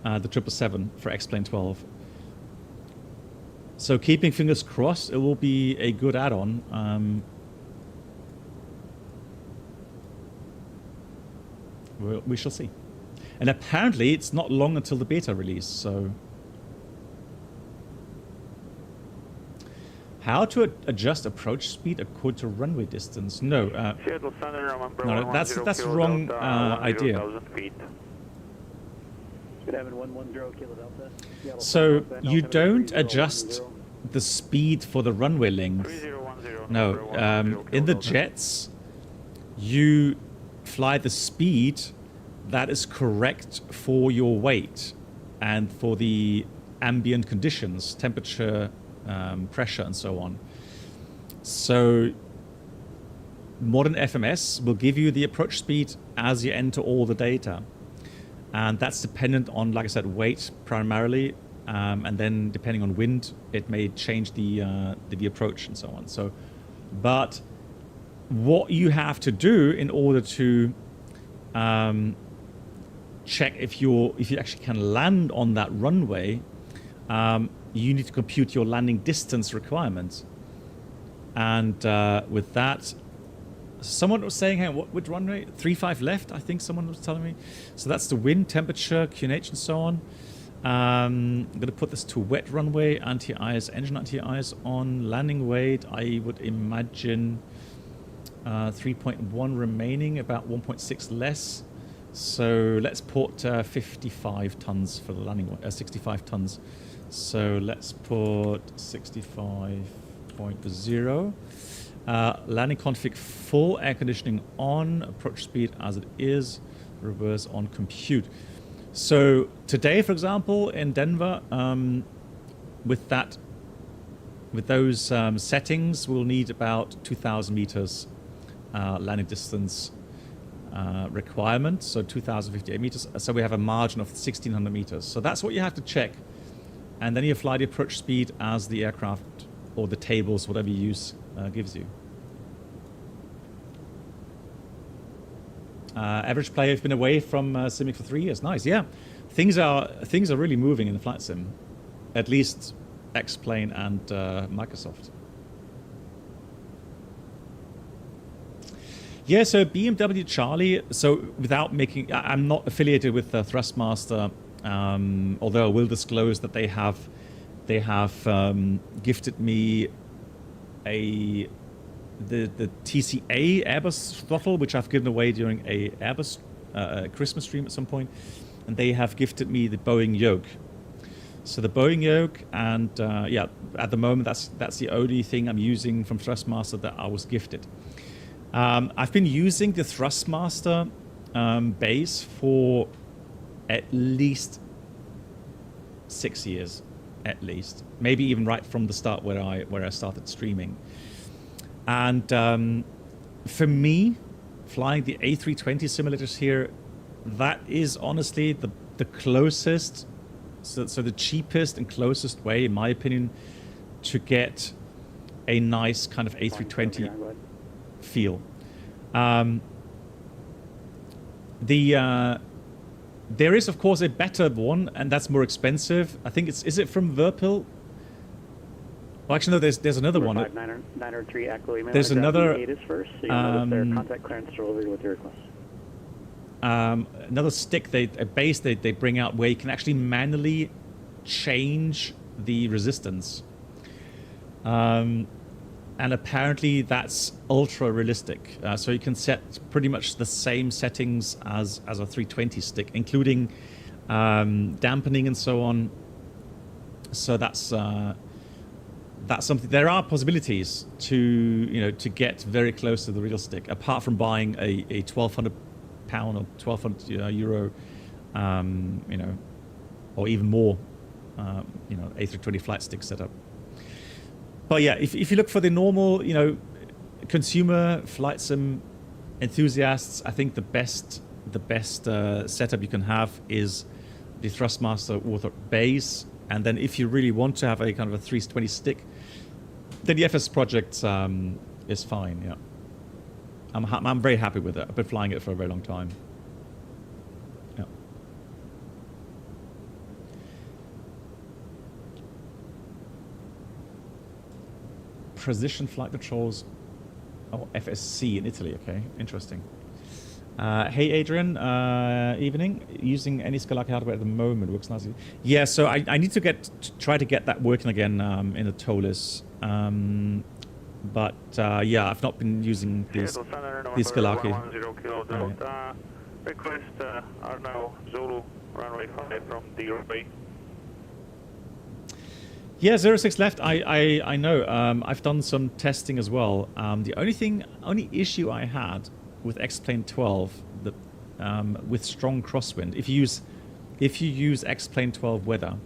the 777 for X-Plane 12. So keeping fingers crossed, it will be a good add-on. We shall see. And apparently it's not long until the beta release, so... How to adjust approach speed according to runway distance? No, no, that's the wrong idea. So you don't adjust the speed for the runway length. No, in the jets, you fly the speed that is correct for your weight and for the ambient conditions, temperature, pressure and so on. So modern FMS will give you the approach speed as you enter all the data, and that's dependent on, like I said, weight primarily, and then depending on wind it may change the approach and so on. So, but what you have to do in order to check if you actually can land on that runway, you need to compute your landing distance requirements. And with that, someone was saying, hey, which runway? 35 left, I think someone was telling me. So that's the wind, temperature, QNH, and so on. I'm going to put this to wet runway, anti-ice, engine anti-ice on. Landing weight, I would imagine 3.1 remaining, about 1.6 less. So let's put 55 tons for the landing weight, 65 tons. So let's put 65.0. Landing config full, air conditioning on, approach speed as it is, reverse on compute. So today, for example, in Denver, with those settings, we'll need about 2,000 meters landing distance requirement. So 2,058 meters. So we have a margin of 1,600 meters. So that's what you have to check. And then you fly the approach speed as the aircraft or the tables, whatever you use, gives you. Average player has been away from simming for 3 years. Nice, yeah. Things are really moving in the flight sim, at least X-Plane and Microsoft. Yeah, so BMW Charlie, so without making, I'm not affiliated with Thrustmaster, although I will disclose that they have gifted me the TCA Airbus throttle, which I've given away during a Airbus Christmas stream at some point, and they have gifted me the Boeing yoke. So the Boeing yoke, and yeah, at the moment that's the only thing I'm using from Thrustmaster that I was gifted. I've been using the Thrustmaster base for at least 6 years, at least, maybe even right from the start where I started streaming. And for me, flying the A320 simulators here, that is honestly the closest, so the cheapest and closest way, in my opinion, to get a nice kind of A320 feel. There is of course a better one, and that's more expensive. I think is it from Verpil? Well, actually no, there's another one. 903 Echo. There's another first, so their contact clearance delivered with your request. Another stick, a base they bring out where you can actually manually change the resistance. And apparently that's ultra realistic. So you can set pretty much the same settings as a 320 stick, including dampening and so on. So that's something. There are possibilities to get very close to the real stick, apart from buying a £1,200 or €1,200 or even more A320 flight stick setup. But yeah, if you look for the normal, consumer flight sim enthusiasts, I think the best setup you can have is the Thrustmaster Author base. And then if you really want to have a kind of a 320 stick, then the FS Project is fine. Yeah, I'm very happy with it. I've been flying it for a very long time. Yeah. Precision Flight Controls. Oh, FSC in Italy. Okay, interesting. Hey Adrian, evening. Using any Scalaki hardware at the moment works nicely. Yeah, so I need to try to get that working again in the Toliss. But yeah, I've not been using these Scalaki. Request Arno Zulu runway 5 from the runway. Yeah, 06 left. I know. I've done some testing as well. The only issue I had with XP12, with strong crosswind, if you use XP12 weather,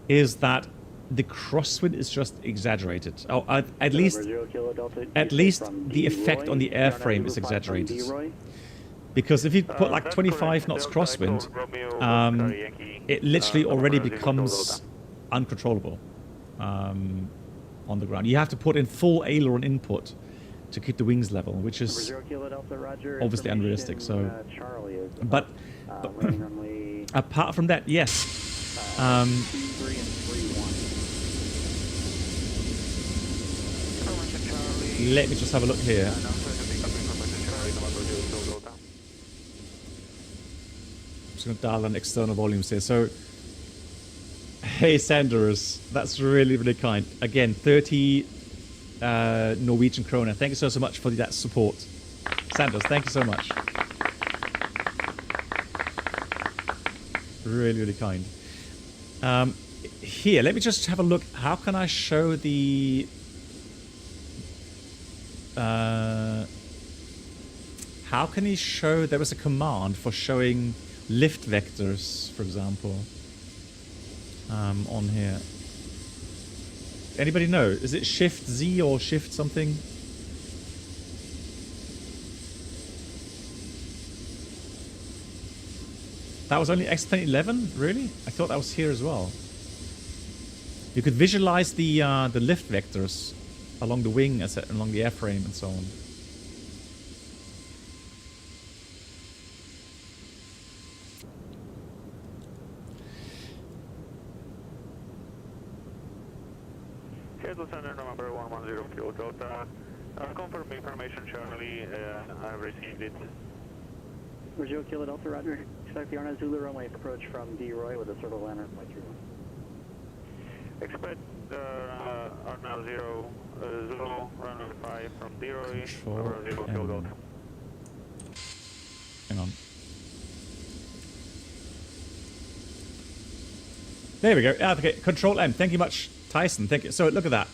is that the crosswind is just exaggerated. Oh, at least the effect on the airframe is exaggerated. Because if you put like 25 knots crosswind, it literally already becomes uncontrollable on the ground. You have to put in full aileron input to keep the wings level, which is obviously unrealistic. So, but apart from that, yes. Let me just have a look here. I'm just going to dial on external volumes here. So, hey Sanders, that's really, really kind. Again, 30 Norwegian kroner. Thank you so much for that support. Sanders, thank you so much. Really, really kind. Here, let me just have a look. How can I show the... how can he show... There was a command for showing lift vectors, for example, on here. Anybody know? Is it Shift Z or Shift something? That was only XP11? Really? I thought that was here as well. You could visualize the lift vectors along the wing, along the airframe, and so on. Center number 110 Kilo Delta, Confirm information, Charlie. I've received it. Brazil Kilo Delta, roger. Expect the Arna Zulu runway approach from D. Roy with a circle liner flight 31. Expect Arna 0 Zulu runway 5 from D. Roy. Control 0 Kilo Delta. Hang on. There we go. Okay, Control M. Thank you much, Tyson. Thank you. So look at that.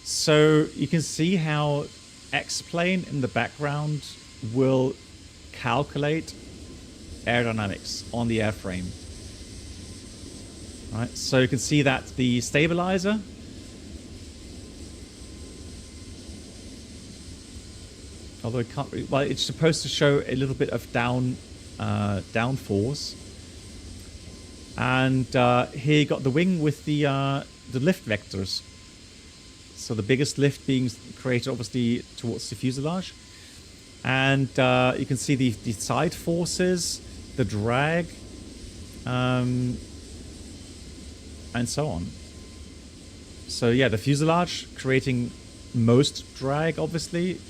So you can see how X-Plane in the background will calculate aerodynamics on the airframe. Right. So you can see that the stabilizer although it can't really, well, it's supposed to show a little bit of downforce. And here you got the wing with the lift vectors. So the biggest lift being created obviously towards the fuselage. And you can see the side forces, the drag, and so on. So yeah, the fuselage creating most drag, obviously.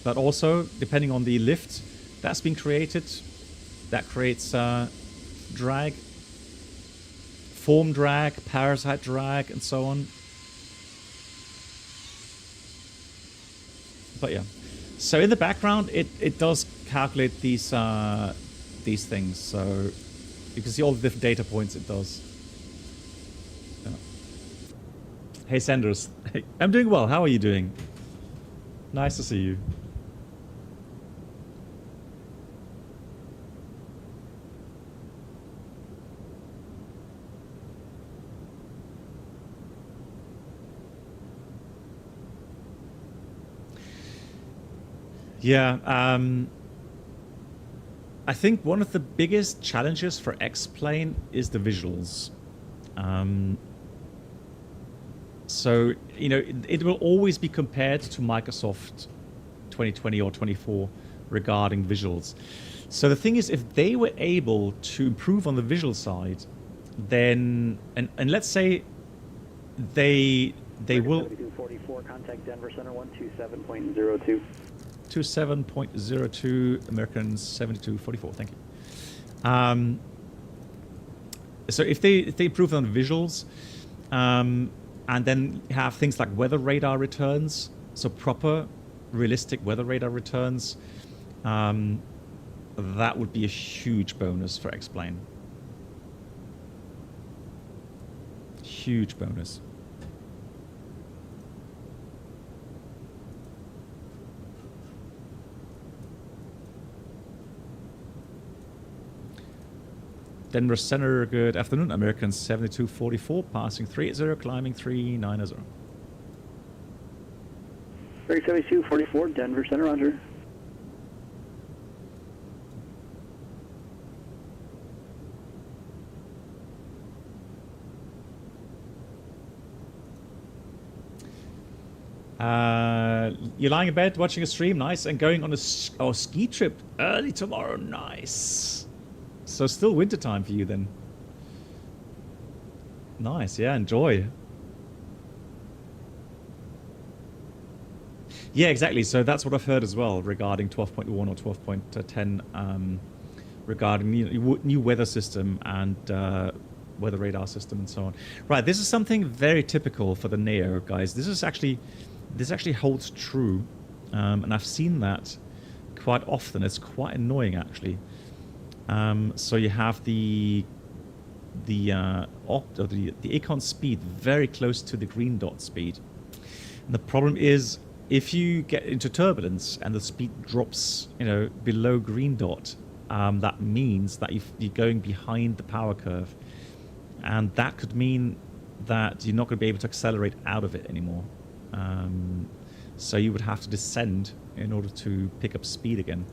But also, depending on the lift that's been created, that creates drag, form drag, parasite drag, and so on. But yeah, so in the background, it does calculate these things. So you can see all the different data points it does. Yeah. Hey Sanders, hey, I'm doing well. How are you doing? Nice to see you. Yeah, I think one of the biggest challenges for X-Plane is the visuals. So, you know, it will always be compared to Microsoft 2020 or 24 regarding visuals. So the thing is, if they were able to improve on the visual side, then, and let's say they will... 4244, contact Denver Center 127.02. 27.02 American 7244. Thank you. So if they improve on the visuals, and then have things like weather radar returns, so proper, realistic weather radar returns, that would be a huge bonus for X-Plane. Huge bonus. Denver Center, good afternoon. American 7244, passing 380, climbing 390. American 7244, Denver Center, roger. You're lying in bed, watching a stream, nice, and going on a ski trip early tomorrow, nice. So still winter time for you then. Nice, yeah, enjoy. Yeah, exactly. So that's what I've heard as well regarding 12.1 or 12.10, regarding new weather system and weather radar system and so on. Right, this is something very typical for the NEO, guys. This actually holds true, and I've seen that quite often. It's quite annoying actually. So you have the econ speed very close to the green dot speed. And the problem is if you get into turbulence and the speed drops, you know, below green dot, that means that you're going behind the power curve, and that could mean that you're not going to be able to accelerate out of it anymore. So you would have to descend in order to pick up speed again.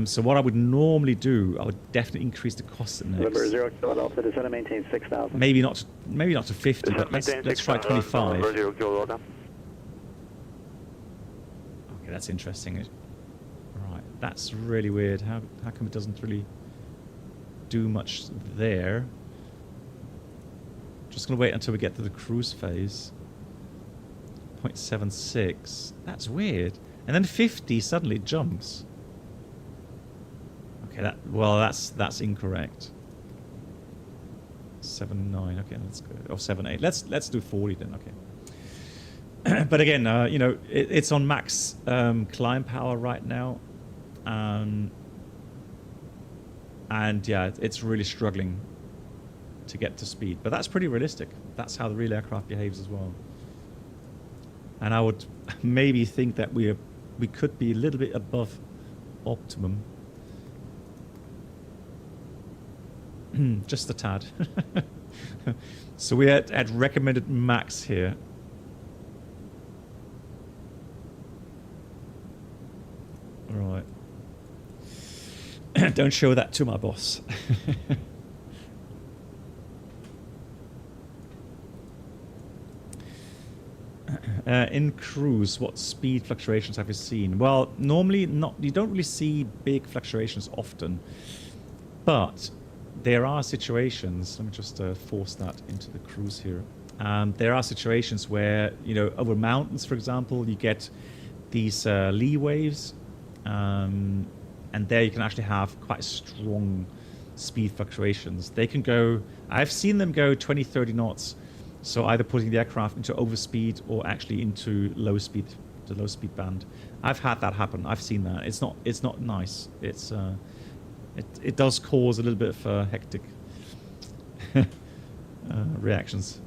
So what I would normally do, I would definitely increase the cost in November 0 Kilo Delta, descend and maintain 6,000. Maybe not to 50, but let's try 25. Okay, that's interesting. Right, that's really weird. How come it doesn't really do much there? Just gonna wait until we get to the cruise phase. 0.76. That's weird. And then 50 suddenly jumps. Okay, that's incorrect. 7.9. Okay, that's good. Or 7.8. Let's do 40 then. Okay. But again, you know, it's on max climb power right now, and yeah, it's really struggling to get to speed. But that's pretty realistic. That's how the real aircraft behaves as well. And I would maybe think that we could be a little bit above optimum. Just a tad. So we're at recommended max here. Right. Don't show that to my boss. In cruise, what speed fluctuations have you seen? Well, normally not. You don't really see big fluctuations often, but there are situations. Let me just force that into the cruise here. There are situations where, you know, over mountains, for example, you get these lee waves, and there you can actually have quite strong speed fluctuations. They can go. I've seen them go 20, 30 knots. So either putting the aircraft into overspeed or actually into low speed, the low speed band. I've had that happen. I've seen that. It's not nice. It's it does cause a little bit of hectic reactions.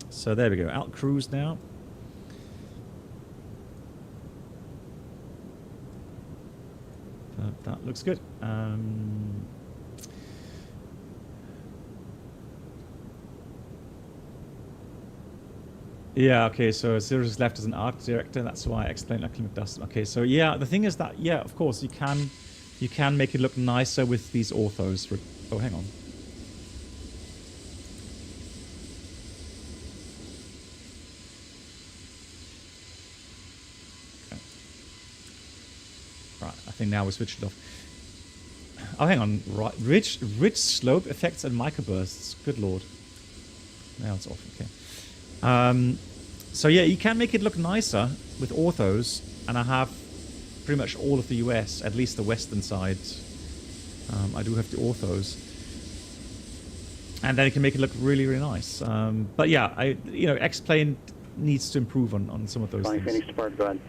So there we go. Out cruise now. That looks good. Yeah, okay, so Sirius is left as an art director. That's why I explained that Climate Dust. Okay, so yeah, the thing is that, yeah, of course, you can make it look nicer with these orthos. Oh, hang on. I think now we switched it off. Oh, hang on. Right. Ridge slope effects and microbursts. Good lord. Now it's off. Okay. So yeah, you can make it look nicer with orthos, and I have pretty much all of the US, at least the western side. I do have the orthos, and then you can make it look really, really nice. But yeah, you know, X-Plane needs to improve on some of those things. Phoenix depart, go ahead.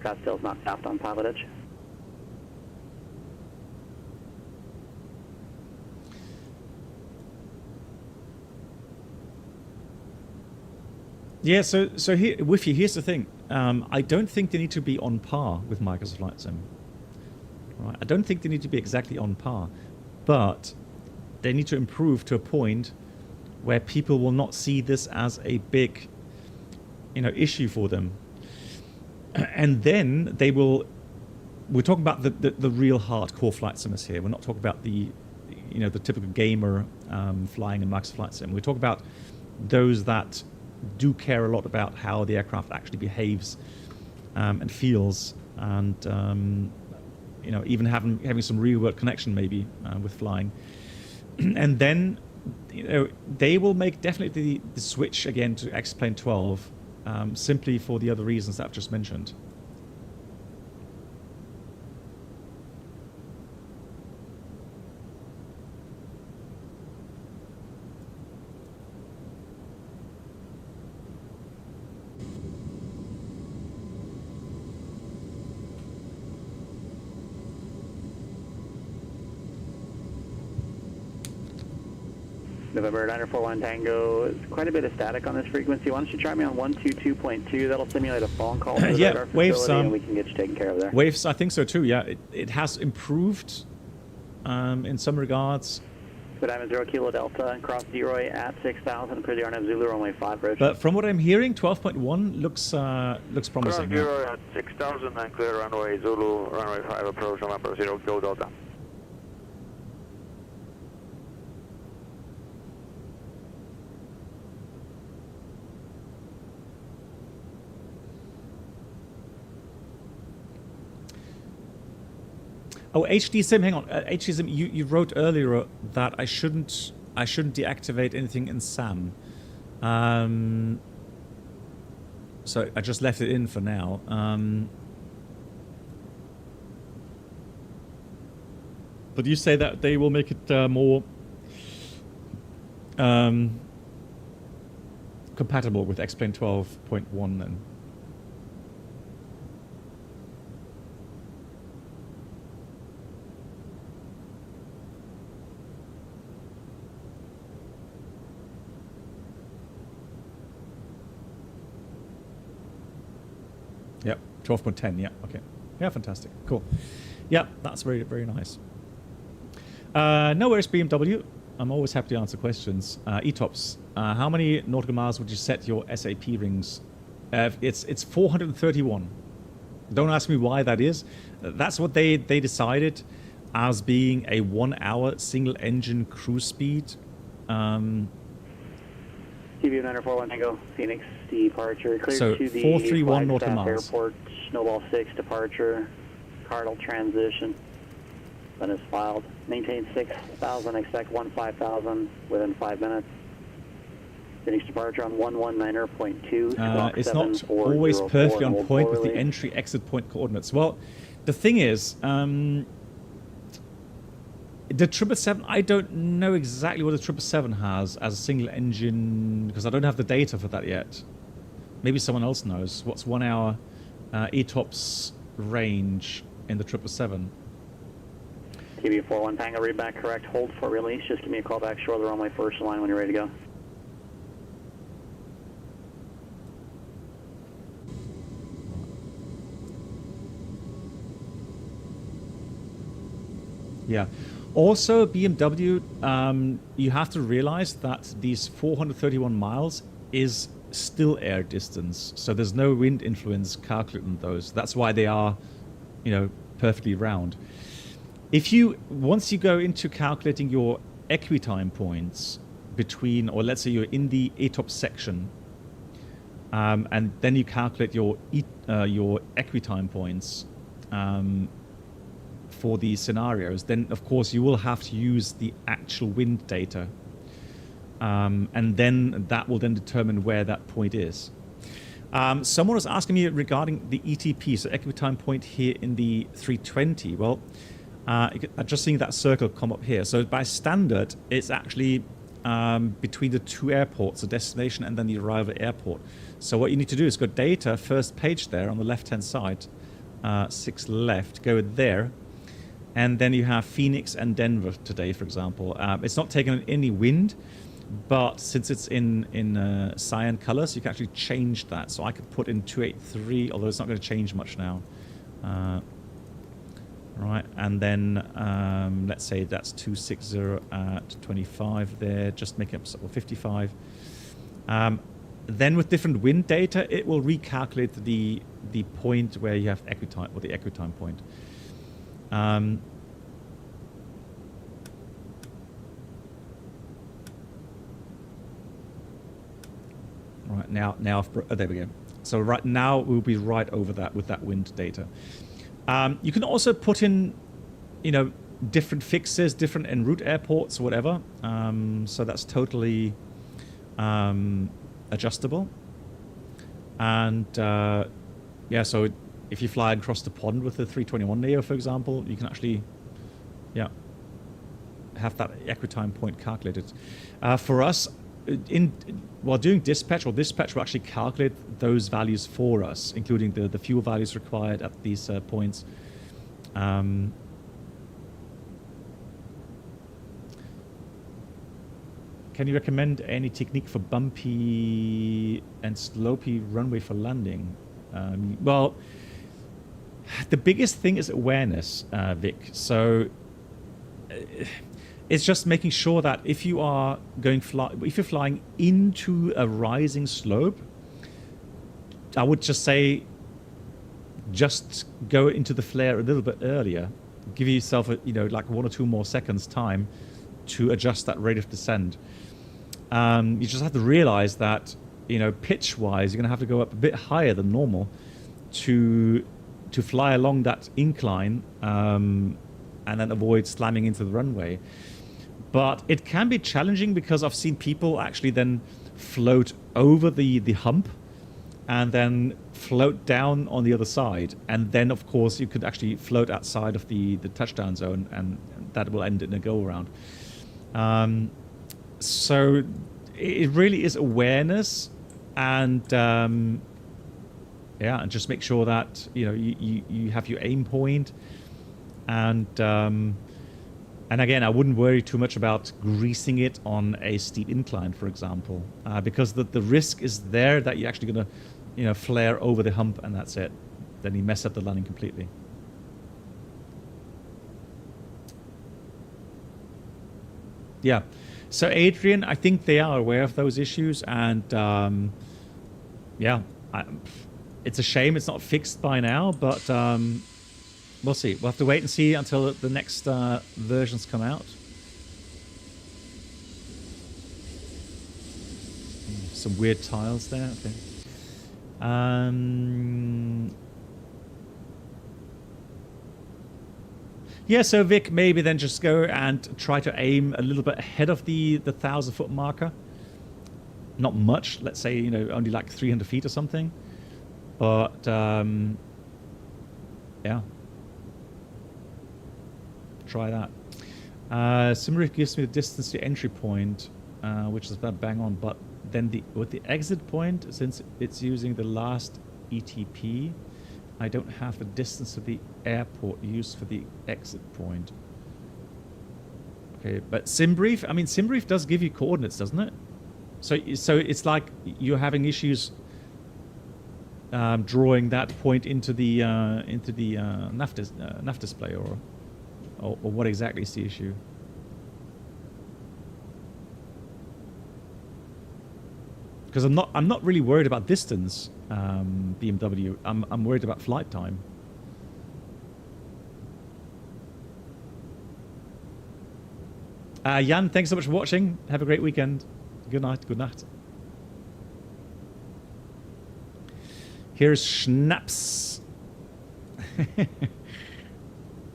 Scottsdale's not tapped on PilotEdge. Yeah, so here, with you, here's the thing. I don't think they need to be on par with Microsoft Flight Sim. Right? I don't think they need to be exactly on par, but they need to improve to a point where people will not see this as a big, you know, issue for them. And then they will. We're talking about the real hardcore flight simmers here. We're not talking about the, you know, the typical gamer flying in Microsoft Flight Sim. We're talking about those that do care a lot about how the aircraft actually behaves and feels, and you know, even having some real world connection maybe with flying. And then, you know, they will make definitely the switch again to X-Plane 12. Simply for the other reasons that I've just mentioned. November 941 Tango, it's quite a bit of static on this frequency. Why don't you try me on 122.2? That'll simulate a phone call to the yeah, radar waves, facility, and we can get you taken care of there. Waves, I think so too, yeah. It has improved in some regards. Diamond 0 Kilo Delta and cross D-Roy at 6,000, clear the RNF Zulu, runway 5 bridge. But from what I'm hearing, 12.1 looks promising. Cross D-Roy at 6,000 and clear runway Zulu, runway 5 approach, November 0 Kilo Delta. Oh, HD Sim, hang on. HD Sim, you wrote earlier that I shouldn't deactivate anything in SAM. So I just left it in for now. But you say that they will make it more compatible with XP 12.1 then. Yep, 12.10, yeah, okay. Yeah, fantastic, cool. Yeah, that's very, very nice. No worries, BMW. I'm always happy to answer questions. ETOPS, how many nautical miles would you set your SAP rings? It's 431. Don't ask me why that is. That's what they decided as being a 1 hour single engine cruise speed. TV 941 Tango, Phoenix departure. Clear So to the 431 nautical Flagstaff miles. Airport, Snowball 6 departure, Cardinal transition. That is filed. Maintain 6,000, expect 15,000 within 5 minutes. Finish departure on 119.2. It's not always perfectly on point with the entry exit point coordinates. Well, the thing is, the 777, I don't know exactly what the 777 has as a single engine, because I don't have the data for that yet. Maybe someone else knows. What's 1 hour ETOPS range in the 777? TV 41 Tango, read back correct. Hold for release. Just give me a call back short of the runway first line when you're ready to go. Yeah. Also, BMW, you have to realize that these 431 miles is still air distance. So there's no wind influence calculated in those. That's why they are, you know, perfectly round. If you, once you go into calculating your equitime points between, or let's say you're in the ETOPS section, and then you calculate your equitime points for these scenarios, then of course you will have to use the actual wind data, and then that will then determine where that point is. Someone was asking me regarding the ETP, so equitime point here in the 320. Well, I'm just seeing that circle come up here. So by standard, it's actually between the two airports, the destination and then the arrival airport. So what you need to do is go data, first page there on the left-hand side, 6 left, go there. And then you have Phoenix and Denver today, for example. It's not taking any wind, but since it's in cyan colors, you can actually change that. So I could put in 283, although it's not going to change much now. Right, and then let's say that's 260 at 25 there, just make up 55. Then with different wind data, it will recalculate the point where you have equitime, or the equitime point. Right now, there we go. So right now we'll be right over that with that wind data. You can also put in, you know, different fixes, different en route airports or whatever. So that's totally adjustable. And yeah, so if you fly across the pond with the A321NEO, for example, you can actually, yeah, have that equitime point calculated. For us, while doing dispatch, or dispatch will actually calculate those values for us, including the fuel values required at these points. Can you recommend any technique for bumpy and slopey runway for landing? Well, the biggest thing is awareness, Vic. So it's just making sure that if you are if you're flying into a rising slope, I would just say, just go into the flare a little bit earlier. Give yourself a, you know, like 1 or 2 more seconds time to adjust that rate of descent. You just have to realize that, you know, pitch-wise, you're going to have to go up a bit higher than normal to fly along that incline and then avoid slamming into the runway. But it can be challenging because I've seen people actually then float over the hump and then float down on the other side. And then, of course, you could actually float outside of the touchdown zone, and that will end in a go-around. So it really is awareness, and yeah, and just make sure that you have your aim point, and again, I wouldn't worry too much about greasing it on a steep incline, for example, because the risk is there that you're actually going to flare over the hump, and that's it. Then you mess up the landing completely. Yeah. So Adrian, I think they are aware of those issues, and yeah, it's a shame it's not fixed by now, but we'll see. We'll have to wait and see until the next versions come out. Some weird tiles there. Okay. Yeah, so Vic, maybe then just go and try to aim a little bit ahead of the 1,000-foot marker. Not much, let's say, only like 300 feet or something. But, yeah. Try that. Simric gives me the distance to entry point, which is about bang on, but then with the exit point, since it's using the last ETP, I don't have the distance of the airport used for the exit point. Okay, but SimBrief, I mean, SimBrief does give you coordinates, doesn't it? So it's like you're having issues drawing that point into the nav display, or what exactly is the issue? Because I'm not really worried about distance, BMW. I'm worried about flight time. Jan, thanks so much for watching. Have a great weekend. Good night. Good night. Here's Schnaps.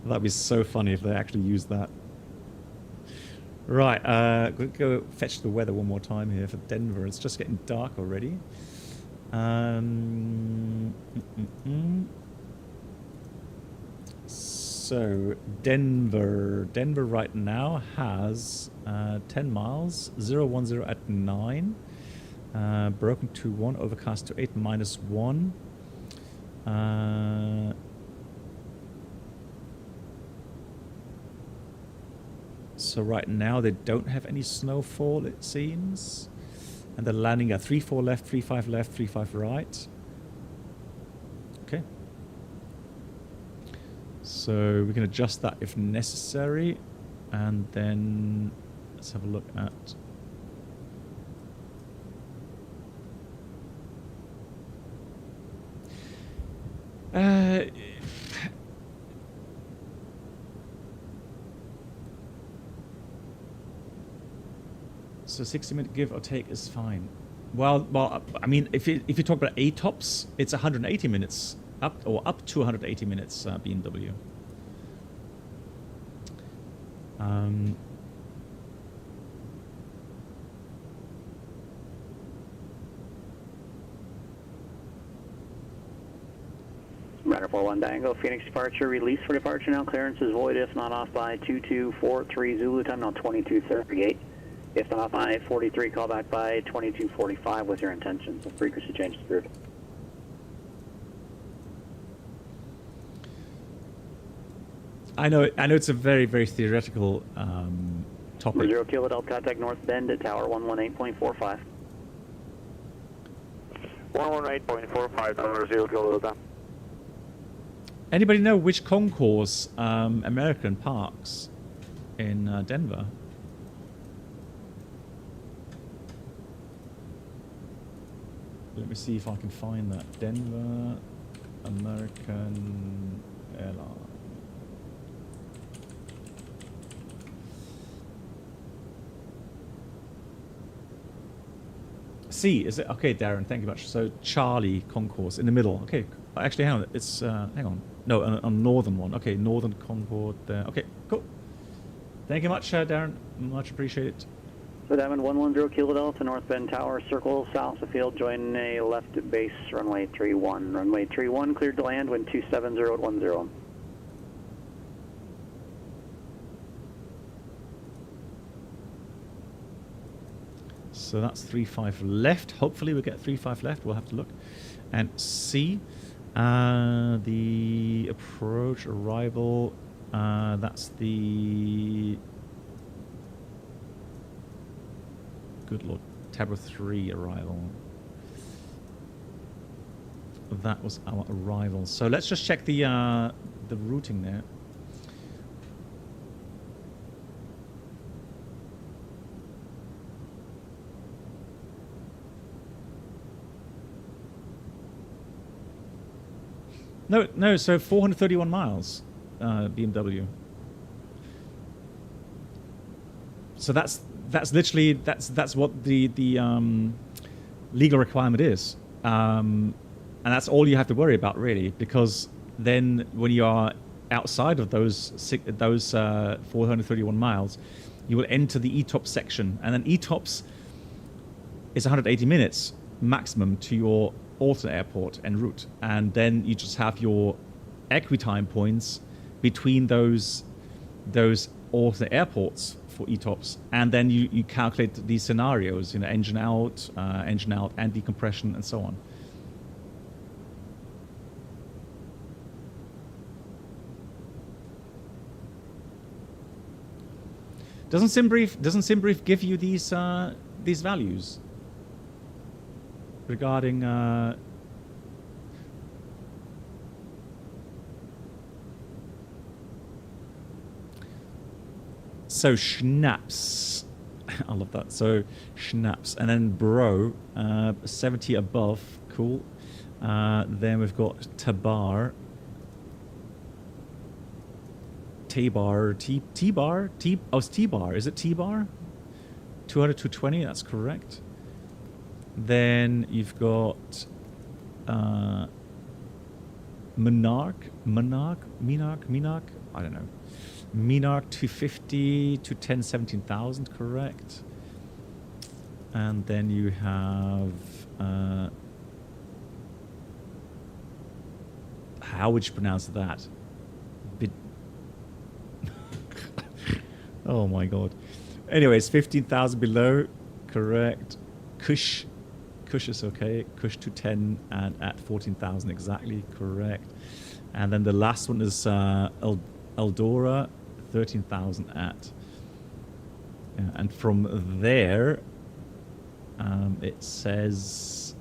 That'd be so funny if they actually used that. Right, we'll go fetch the weather one more time here for Denver. It's just getting dark already. So Denver right now has 10 miles, 010 at 9, broken to 1, overcast to 8, -1. So right now they don't have any snowfall, it seems. And they're landing at 34 left, 35 left, 35 right. Okay. So we can adjust that if necessary. And then let's have a look at... So 60-minute give or take is fine. Well, I mean, if you talk about ATOPS, it's 180 minutes up to 180 minutes BMW. Runner 41 Dango, Phoenix departure, release for departure now. Clearance is void if not off by 2243 Zulu, time now 2238. If not off by 43, call back by 2245 with your intentions. The frequency change is approved. I know it's a very, very theoretical topic. 0 Kilo Delta, contact North Bend at Tower 118.45. 118.45, Tower 0 Kilo Delta. Anybody know which concourse American parks in Denver? Let me see if I can find that. Denver American Airline. C, is it? Okay, Darren, thank you much. So Charlie concourse in the middle. Okay, actually, hang on. It's hang on. No, on northern one. Okay, northern Concord there. Okay, cool. Thank you much, Darren. Much appreciated. So Diamond 110 Kilo Delta, North Bend Tower, circle south of field, join a left base, runway 31. Runway 31, cleared to land, wind 270 at 10. So that's 35 left. Hopefully we get 35 left. We'll have to look and see. The approach arrival. That's the... Good Lord. Tabra 3 arrival. That was our arrival. So let's just check the routing there. No, so 431 miles, BMW. So that's literally that's what the legal requirement is, and that's all you have to worry about really, because then when you are outside of those 431 miles, you will enter the ETOPS section, and then ETOPS is 180 minutes maximum to your alternate airport en route, and then you just have your equitime points between those alternate airports for ETOPS, and then you calculate these scenarios, engine out, and decompression, and so on. Doesn't SimBrief give you these values regarding so schnapps? I love that. So schnapps, and then bro, 70 above, cool. Then we've got Tabar, T-bar, T-bar, oh, it's T-bar. Is it T-bar? 200 to 220, that's correct. Then you've got Monarch, I don't know. Monarch 250 to 17,000, correct. And then you have how would you pronounce that? Oh my god. Anyways, 15,000 below, correct. Kush is okay. Kush to 10 and at 14,000 exactly, correct. And then the last one is Eldora, 13,000 at. And from there, it says,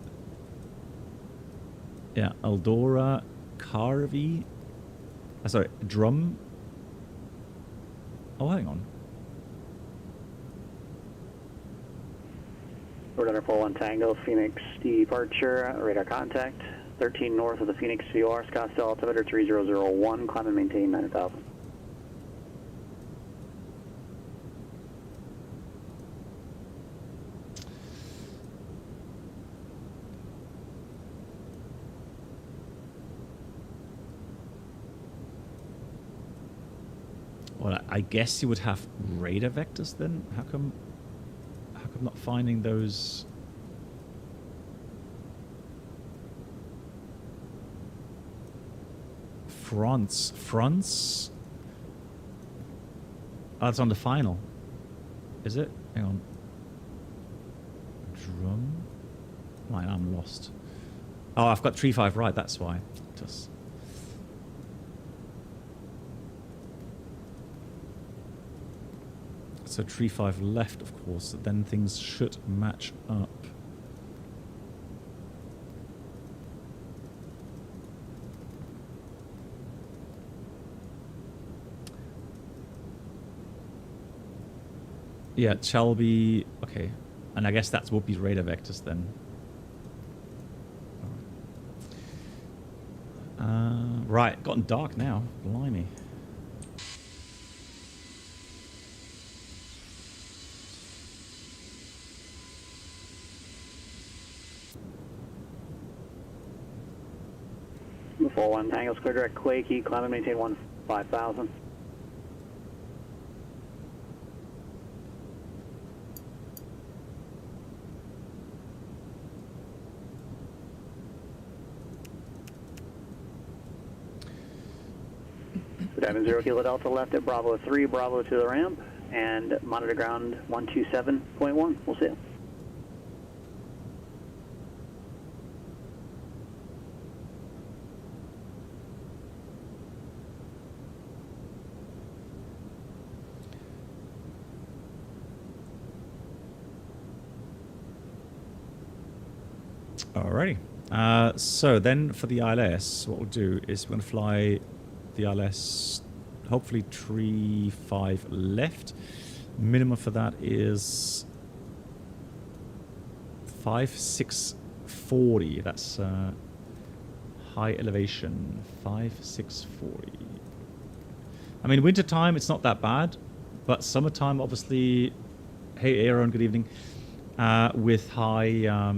yeah, Eldora, Carvey, sorry, Drum. Oh, hang on. Radar 41 Tango, Phoenix departure, radar contact, 13 north of the Phoenix VOR, Scottsdale altimeter 3001, climb and maintain 9,000. Well, I guess you would have radar vectors then. How come not finding those? Fronts. Oh, it's on the final. Is it? Hang on. Drum. Right, I'm lost. Oh, I've got 3-5 right. That's why. Just. So 3-5 left, of course. Then things should match up. Yeah, it shall be okay, and I guess that would be radar vectors then. Right, gotten dark now. Blimey. 241, Tango Square Direct Quakey, climb and maintain 15,000. Diamond 0 Kilo Delta left at Bravo 3, Bravo to the ramp, and monitor ground 127.1. We'll see you. Alrighty. So then for the ILS, what we'll do is we're going to fly the ILS, hopefully 3-5 left. Minimum for that is 5640. That's high elevation, 5640. I mean, winter time it's not that bad, but summertime obviously. Hey Aaron, good evening. With high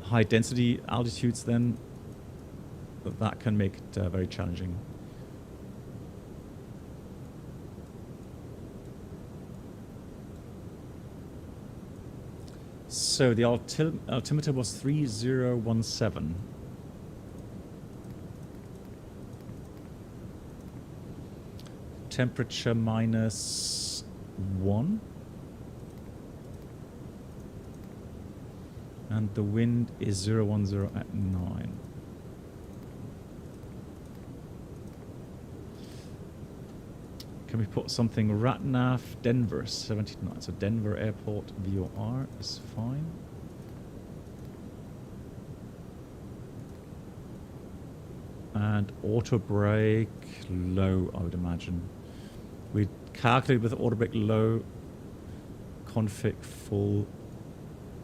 high density altitudes, then that can make it very challenging. So the altimeter was 3017. Temperature -1. And the wind is 010 at 9. Can we put something RatNav Denver 79? So Denver Airport VOR is fine. And auto brake low, I would imagine. We calculate with auto brake low, config full.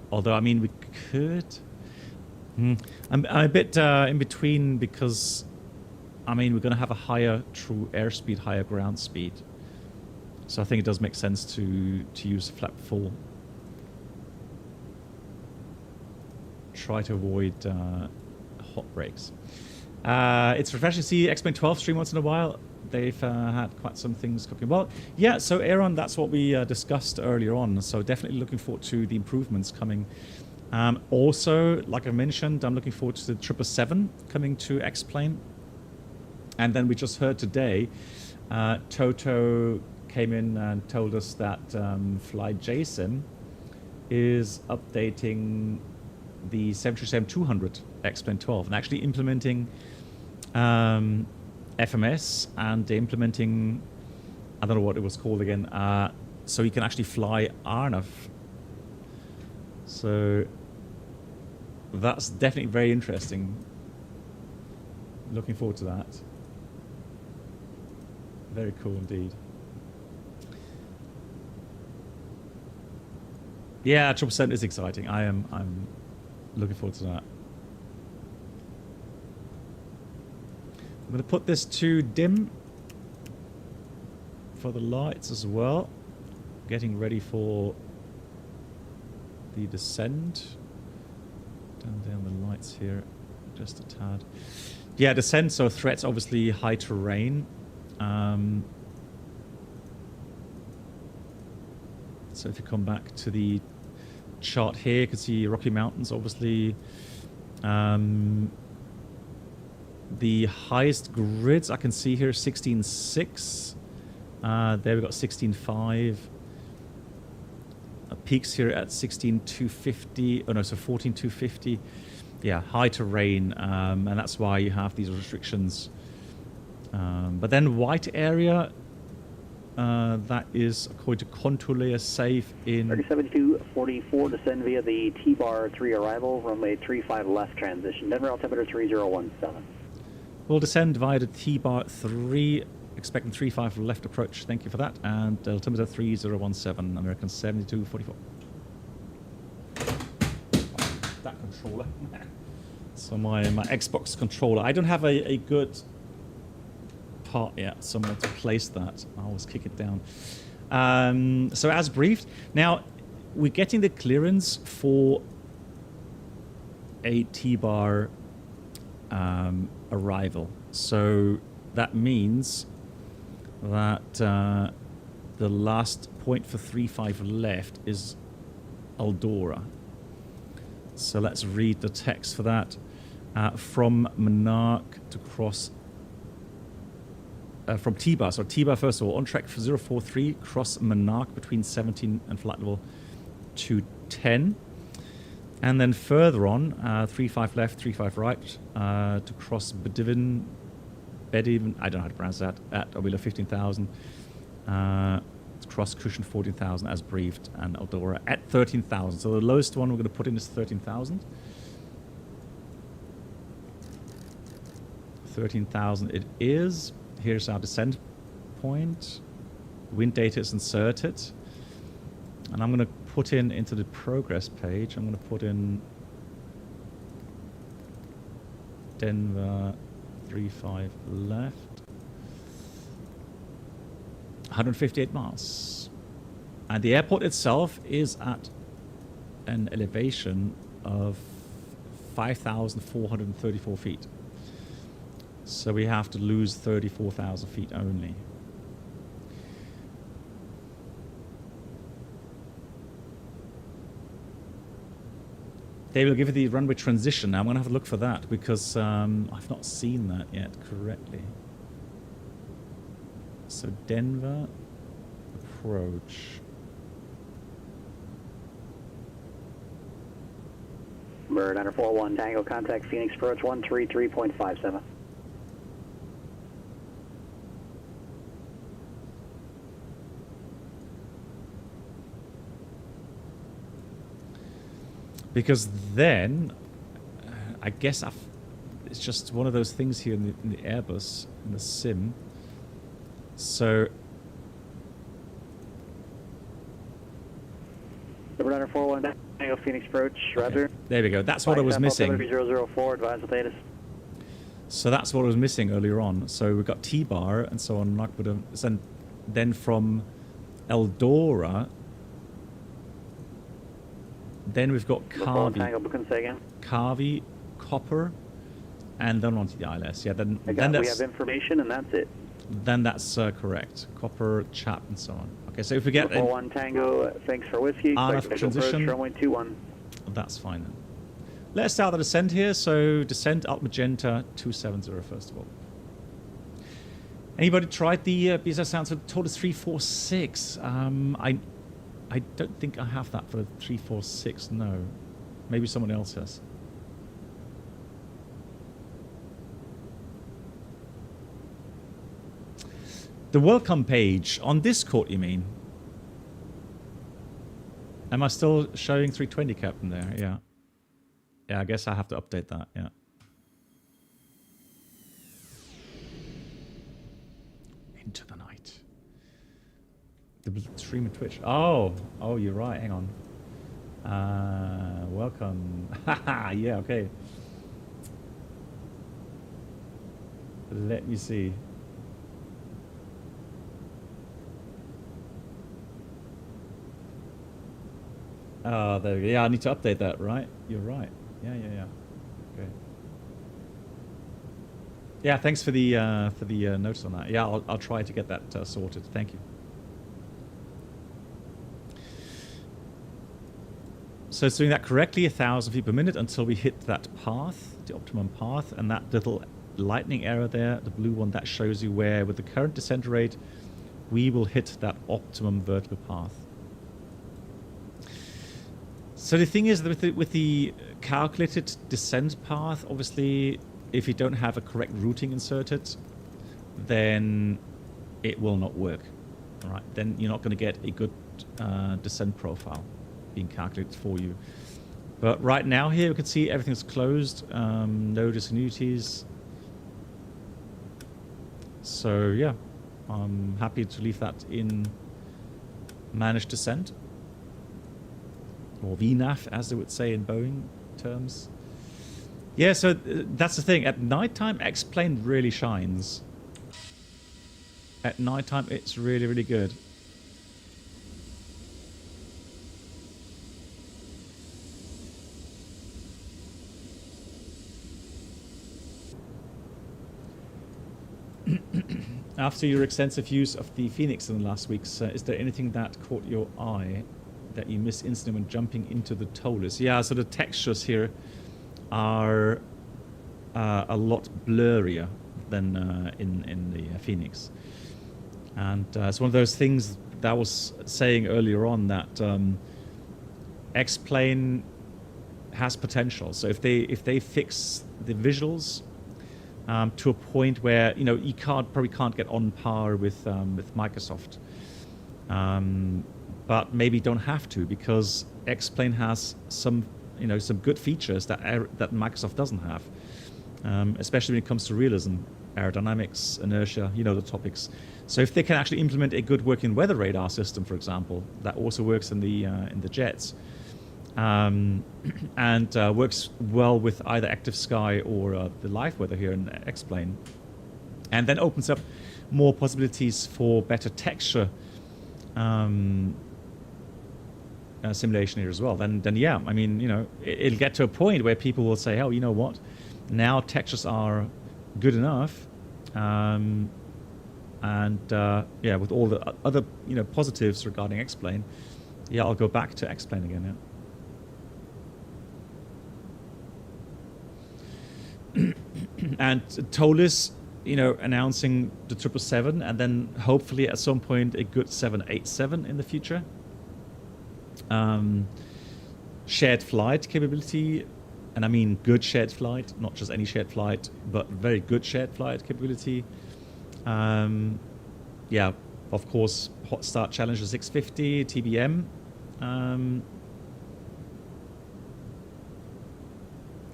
Although, I mean, we could. I'm a bit in between because, I mean, we're going to have a higher true airspeed, higher ground speed. So I think it does make sense to use flap full. Try to avoid hot brakes. It's refreshing to see XP12 stream once in a while. They've had quite some things cooking. Well, yeah, so Aaron, that's what we discussed earlier on. So definitely looking forward to the improvements coming. Also, like I mentioned, I'm looking forward to the 777 coming to X-Plane. And then we just heard today, Toto came in and told us that flightsimulator is updating the 737-200 XP12 and actually implementing FMS, and they're implementing, I don't know what it was called again, so you can actually fly RNAV. So that's definitely very interesting. Looking forward to that. Very cool indeed. Yeah, 777 is exciting. I'm looking forward to that. I'm going to put this to dim for the lights as well. Getting ready for the descent. Down the lights here just a tad. Yeah, descent, so threats obviously high terrain. So if you come back to the chart here, you can see Rocky Mountains obviously. The highest grids I can see here 16.6. There we got 16.5. Peaks here at 16.250. Oh no, so 14.250. Yeah, high terrain, and that's why you have these restrictions. But then white area, that is according to contour layer safe in 307244, descend via the T-bar 3 arrival, runway 35 left transition, Denver altimeter 3017. We'll descend via the T-bar 3, expecting 35 left approach. Thank you for that. And altimeter 3017, American 7244. That controller. So my Xbox controller. I don't have a good part yet, somewhere to place that. I always kick it down. So as briefed, now we're getting the clearance for a T-bar arrival. So that means that the last point for 35 left is Eldora. So let's read the text for that. From Monarch to cross... from T-bar. So T-bar first of all. On track for 043, cross Monarch between 17 and flight level 210. And then further on, 35 left, 35 right, to cross Bedivin, I don't know how to pronounce that, at or below 15,000. To cross Cushion 14,000 as briefed, and Eldora at 13,000. So the lowest one we're going to put in is 13,000. 13,000 it is. Here's our descent point. Wind data is inserted. And I'm going to put into the progress page, I'm going to put in Denver 35 left. 158 miles. And the airport itself is at an elevation of 5,434 feet. So we have to lose 34,000 feet only. They will give you the runway transition. Now I'm going to have a look for that because I've not seen that yet correctly. So Denver approach. Bird 941 Tango, contact Phoenix approach 133.57. Because then, I guess it's just one of those things here in the Airbus, in the sim. So... Number 941 Tango, Phoenix approach, roger. Okay. There we go. That's what I was missing. 004, advise the latest. So that's what I was missing earlier on. So we've got T-bar and so on. And then from Eldora... Then we've got Carvey, Copper, and then onto the ILS. Yeah, then we have information, and that's it. Then that's correct. Copper, Chap, and so on. Okay, so if we get 41 Tango, thanks for whiskey. RF transition, runway 21. That's fine then. Let's start the descent here. So descent Alt Magenta 270 first of all. Anybody tried the BSS sounds of Toliss 346? I don't think I have that for the 346, no. Maybe someone else has. The welcome page on Discord, you mean? Am I still showing 320 Captain there? Yeah. Yeah, I guess I have to update that, yeah. Into the night. The stream of Twitch. Oh, you're right. Hang on. Welcome. Yeah, okay. Let me see. Oh, there we go. Yeah, I need to update that, right? You're right. Yeah. Okay. Yeah, thanks for the notes on that. Yeah, I'll try to get that sorted. Thank you. So it's doing that correctly, 1,000 feet per minute until we hit that path, the optimum path, and that little lightning arrow there, the blue one, that shows you where, with the current descent rate, we will hit that optimum vertical path. So the thing is, with the calculated descent path, obviously, if you don't have a correct routing inserted, then it will not work. All right, then you're not going to get a good descent profile being calculated for you. But right now here we can see everything's closed, no discontinuities. So yeah, I'm happy to leave that in managed descent, or VNAV as they would say in Boeing terms. Yeah, so that's the thing. At nighttime, X-Plane really shines. At nighttime, it's really, really good. after your extensive use of the Phoenix in the last weeks, is there anything that caught your eye that you missed instantly when jumping into the Toliss? Yeah, so the textures here are a lot blurrier than in the Phoenix. And it's one of those things that I was saying earlier on, that X-Plane has potential. So if they fix the visuals to a point where, you know, you probably can't get on par with Microsoft, but maybe don't have to, because X-Plane has some good features that Microsoft doesn't have, especially when it comes to realism, aerodynamics, inertia, you know, the topics. So if they can actually implement a good working weather radar system, for example, that also works in the jets, and works well with either active sky or the live weather here in X-Plane, and then opens up more possibilities for better texture simulation here as well, then yeah, I mean, you know, it'll get to a point where people will say, oh, you know what, now textures are good enough, and yeah, with all the other, you know, positives regarding X-Plane, yeah, I'll go back to X-Plane again. Yeah. And Toliss, you know, announcing the 777, and then hopefully at some point a good 787 in the future. Shared flight capability, and I mean good shared flight, not just any shared flight, but very good shared flight capability. Yeah, of course, hot start Challenger 650 TBM.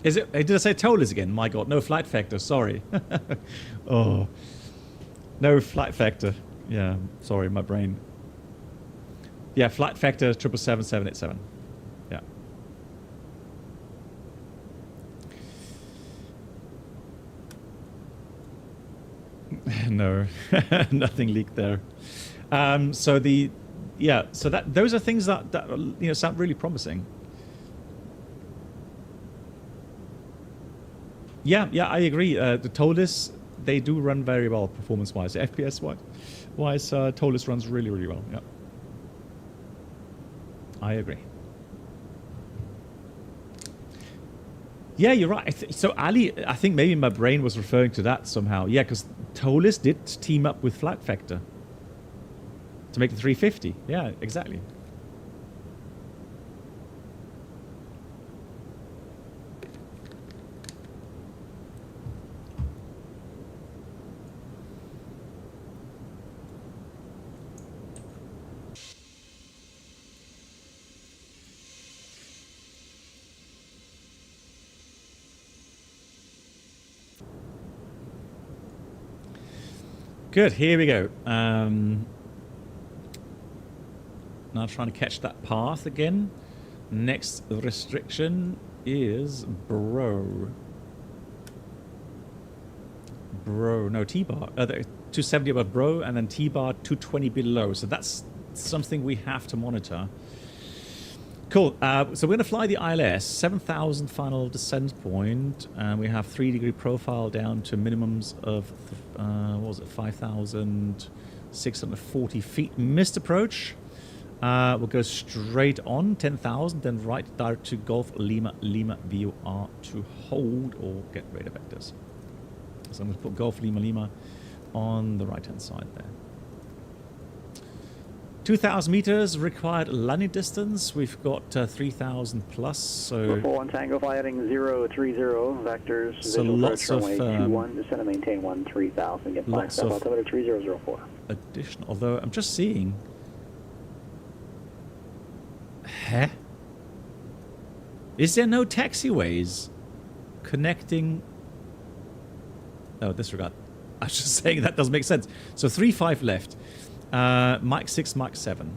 Is it? Did I say Toliss again? My God, no flight factor. Sorry. Oh, no flight factor. Yeah, sorry, my brain. Yeah, flight factor 777 787. Yeah. No, nothing leaked there. So those are things that you know, sound really promising. Yeah, I agree. The Toliss, they do run very well performance-wise. FPS-wise, Toliss runs really, really well. Yeah, I agree. Yeah, you're right. So Ali, I think maybe my brain was referring to that somehow. Yeah, because Toliss did team up with Flight Factor to make the 350. Yeah, exactly. Good, here we go. Now trying to catch that path again. Next restriction is no, T-bar. 270 above bro, and then T-bar 220 below. So that's something we have to monitor. Cool. So we're going to fly the ILS, 7,000 final descent point, and we have 3-degree profile down to minimums of, what was it, 5,640 feet. Missed approach. We'll go straight on, 10,000, then right direct to Golf Lima VOR to hold or get radar vectors. So I'm going to put Golf Lima on the right-hand side there. 2,000 meters required landing distance. We've got 3,000 plus. So 41 Tango fly heading 030 vectors. So lots of 21 descend and maintain 13,000. Get lots of altimeter 3004. Additional. Although I'm just seeing. Huh? Is there no taxiways connecting? Oh, disregard. I was just saying that doesn't make sense. So 3-5 left. Mach 6, Mach 7.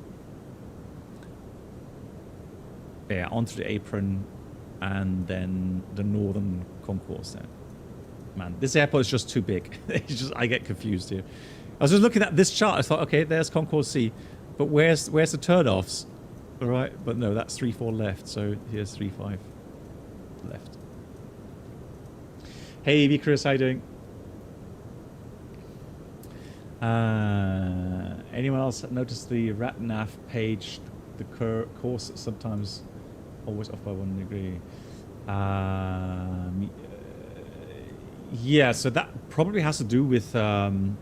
Yeah, onto the apron, and then the northern concourse there. Man, this airport is just too big. It's just, I get confused here. I was just looking at this chart. I thought, okay, there's concourse C, but where's the turnoffs? All right, but no, that's 3-4 left. So here's 3-5 left. Hey, V Chris, how you doing? Anyone else notice the RatNav page? The course sometimes always off by 1 degree. Yeah, so that probably has to do with the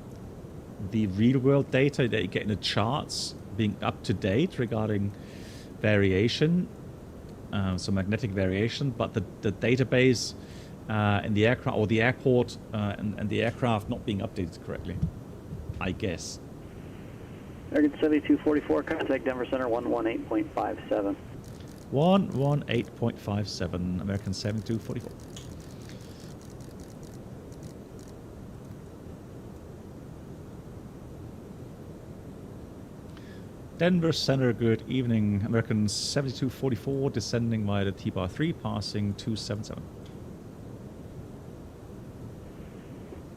real-world data that you get in the charts being up to date regarding variation, so magnetic variation, but the database in the aircraft or the airport and the aircraft not being updated correctly, I guess. American 7244, contact Denver Center 118.57. 118.57, American 7244. Denver Center, good evening. American 7244 descending via the T-bar 3, passing 277.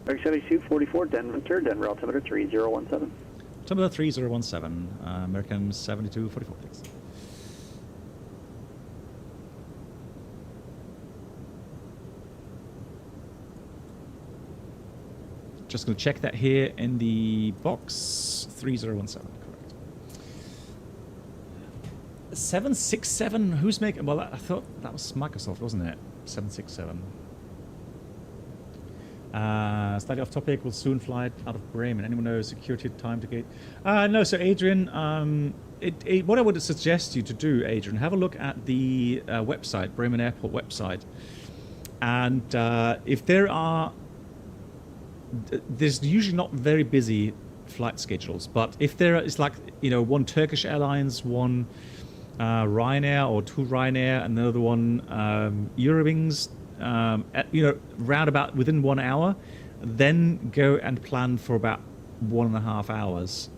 American 7244, Denver altimeter 3017. Altimeter 3017, American 7244, thanks. Just going to check that here in the box. 3017, correct. 767, who's making... Well, I thought that was Microsoft, wasn't it? 767. Slightly off topic, will soon fly out of Bremen. Anyone know security time to gate? No, so Adrian, what I would suggest you to do, Adrian, have a look at the website, Bremen Airport website. And if there are... There's usually not very busy flight schedules, but if there is like, you know, one Turkish Airlines, one Ryanair or two Ryanair, another one Eurowings, you know, round about within 1 hour, then go and plan for about 1.5 hours.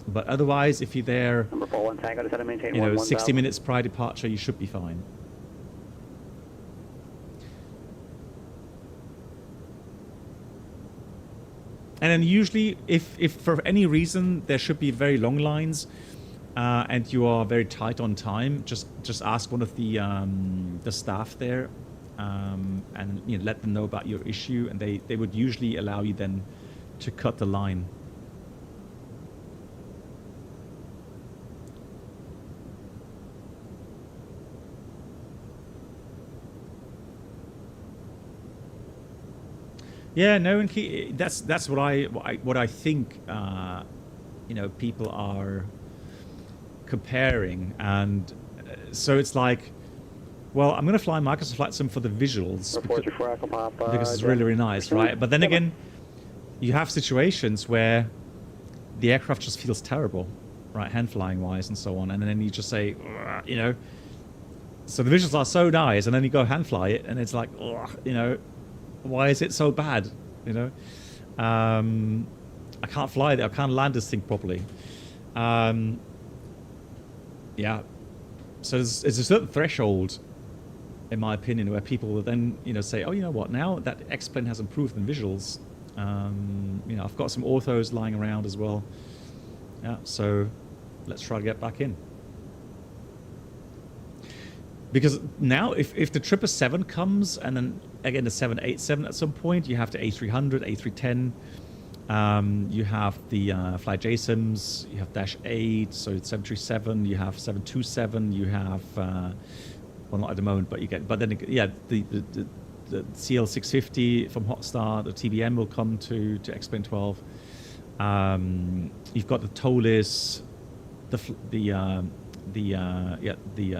But otherwise, if you're there, Number 41 Tango, just had to maintain you know, 11000. 60 minutes prior departure, you should be fine. And then usually, if for any reason there should be very long lines, and you are very tight on time, just ask one of the staff there, and you know, let them know about your issue, and they would usually allow you then to cut the line. Yeah, no, and that's what I think. You know, people are comparing, and so it's like, well, I'm going to fly Microsoft Flight Sim for the visuals because it's really, really nice, right? But then again, you have situations where the aircraft just feels terrible, right, hand flying wise and so on, and then you just say, you know, so the visuals are so nice, and then you go hand fly it, and it's like, you know, why is it so bad? You know, I can't fly it. I can't land this thing properly. Yeah. So there's a certain threshold, in my opinion, where people will then, you know, say, oh, you know what? Now that X-plane has improved in visuals, you know, I've got some orthos lying around as well. Yeah. So let's try to get back in. Because now, if the 777 comes, and then again the 787 at some point, you have the A300, A310, you have the flight JSIMs, you have Dash 8, so it's 737, you have 727, you have, well, not at the moment, but you get, but then, yeah, the CL650 from Hotstar, the TBM will come to XP12. You've got the Toliss, the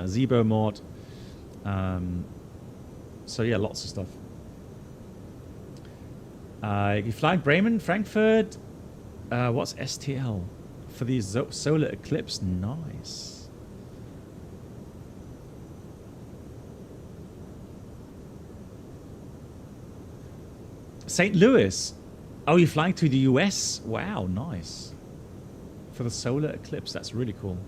Zebo mod. So yeah, lots of stuff. You flying Bremen, Frankfurt. What's STL for the solar eclipse? Nice. St. Louis. Oh, you're flying to the US? Wow, nice. For the solar eclipse, that's really cool.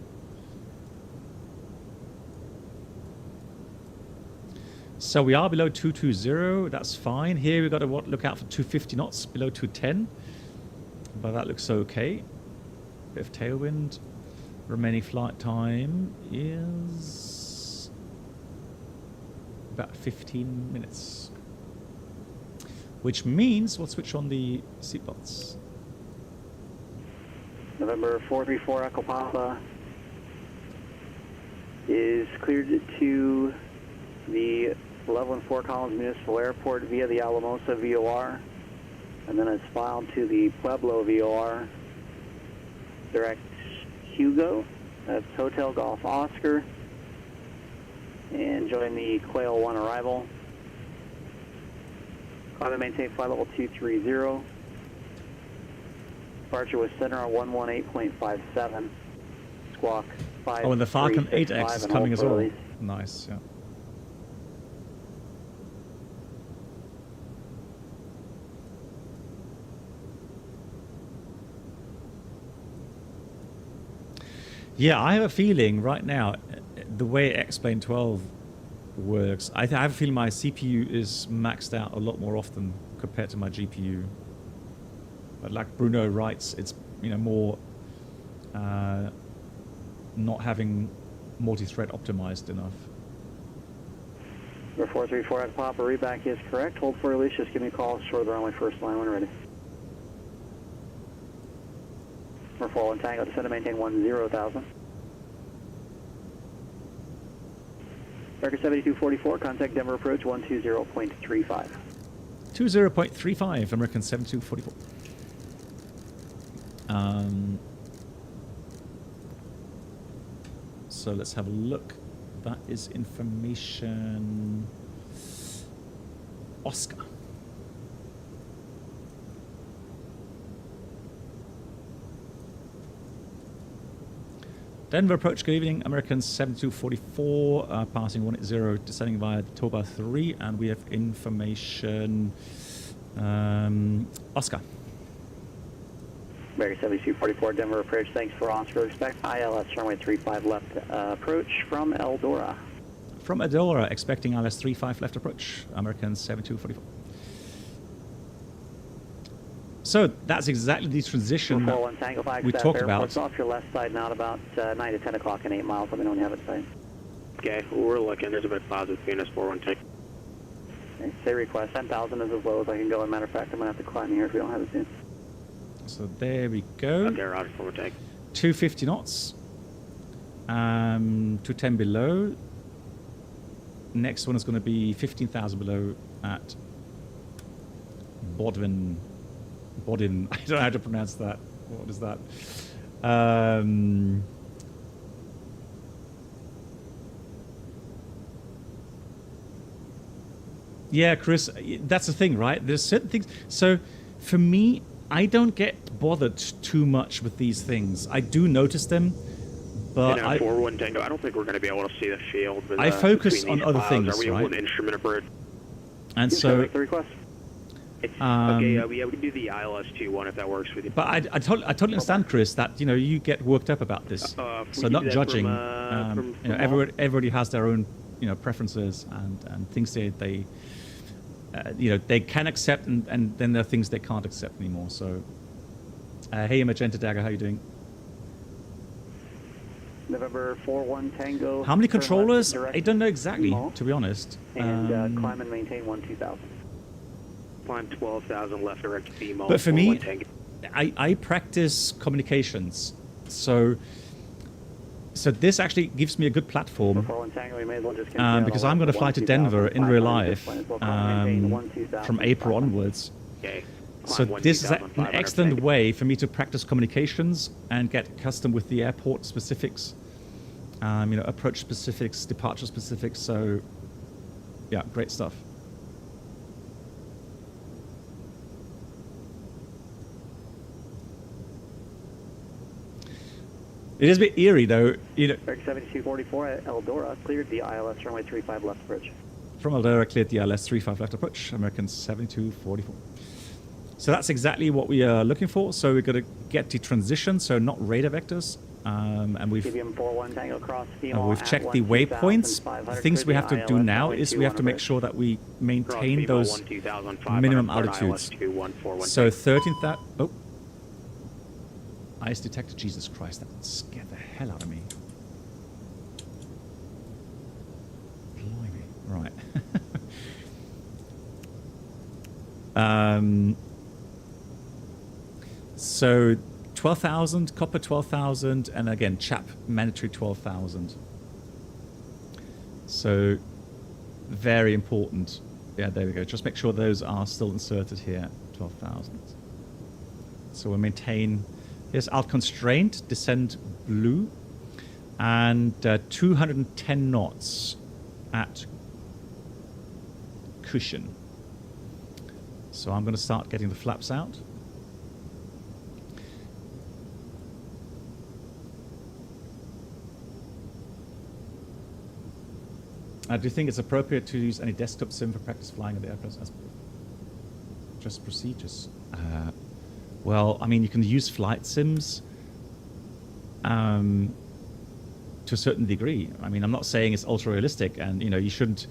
So we are below 220, that's fine. Here we've got to look out for 250 knots, below 210. But that looks okay. Bit of tailwind. Remaining flight time is about 15 minutes. Which means we'll switch on the seatbelts. November 434 Echo Papa is cleared to the level and 4 Columns Municipal Airport via the Alamosa VOR, and then it's filed to the Pueblo VOR. Direct Hugo, that's Hotel Golf Oscar, and join the Quail 1 arrival. Climb and maintain flight level 230. Departure with center on 118.57. Squawk 5. Oh, and the Falcon 8X is coming as well. Release. Nice, yeah. Yeah, I have a feeling right now, the way XP12 works, I have a feeling my CPU is maxed out a lot more often compared to my GPU. But like Bruno writes, it's more not having multi-thread optimized enough. Number 434 at Papa, readback is correct. Hold for release, just give me a call short of the runway first line when ready. Number 41 Tango, descend and maintain 10,000. American 7244, contact Denver approach 120.35. 20.35, American 7244. So let's have a look. That is information. Oscar. Denver approach, good evening. American 7244, passing 180, descending via Toba 3, and we have information. Oscar. American 7244, Denver approach, thanks for Oscar, expect ILS runway 35 left approach from Eldora. From Eldora, expecting ILS 35 left approach, American 7244. So that's exactly the transition we talked about. It's off your left side now at about 9 to 10 o'clock and 8 miles. Let me know when you have it sight. Okay, we're looking. There's a bit of positive Venus 41 take. Okay, say request. 10,000 is as low as I can go. As a matter of fact, I'm going to have to climb here if we don't have it soon. So there we go. Okay, roger, forward take. 250 knots. 210 below. Next one is going to be 15,000 below at Bodvin. I don't know how to pronounce that. What is that? Yeah, Chris, that's the thing, right? There's certain things. So for me, I don't get bothered too much with these things. I do notice them, but I don't think we're going to be able to see the field. I focus on other things, Are we right? able to instrument a bird? And so, make the request. Okay, we can do the ILS 21 if that works with you. but I totally understand, Chris, that you get worked up about this. So not judging. Everybody has their own preferences and things they they can accept, and then there are things they can't accept anymore. So, hey, Magenta Dagger, how you doing? November 41 Tango. How many controllers? I don't know exactly, to be honest. And climb and maintain 12,000. Climb 12,000 left direct VMO. But for me, I practice communications, so this actually gives me a good platform because I'm going to fly to Denver in real life from April onwards. Okay. So this is an excellent way for me to practice communications and get accustomed with the airport specifics, approach specifics, departure specifics. So, yeah, great stuff. It is a bit eerie, though. 7244 at Eldora cleared the ILS runway 35 left approach. From Eldora, cleared the ILS 35 left approach, American 7244. So that's exactly what we are looking for. So we're going to get the transition, so not radar vectors. And we've checked the waypoints. The things we have to do now is we have to make sure that we maintain those minimum altitudes. So 13,000... Oh. Ice detector. Jesus Christ, that scared the hell out of me. Blimey. Right. So 12,000, copper 12,000, and again, chap mandatory 12,000. So very important. Yeah, there we go. Just make sure those are still inserted here, 12,000. So we'll maintain, here's alt constraint, descend blue, and 210 knots at cushion. So I'm going to start getting the flaps out. Do you think it's appropriate to use any desktop sim for practice flying at the airplanes as just procedures? Well, I mean, you can use flight sims to a certain degree. I mean, I'm not saying it's ultra realistic, and you know, you shouldn't.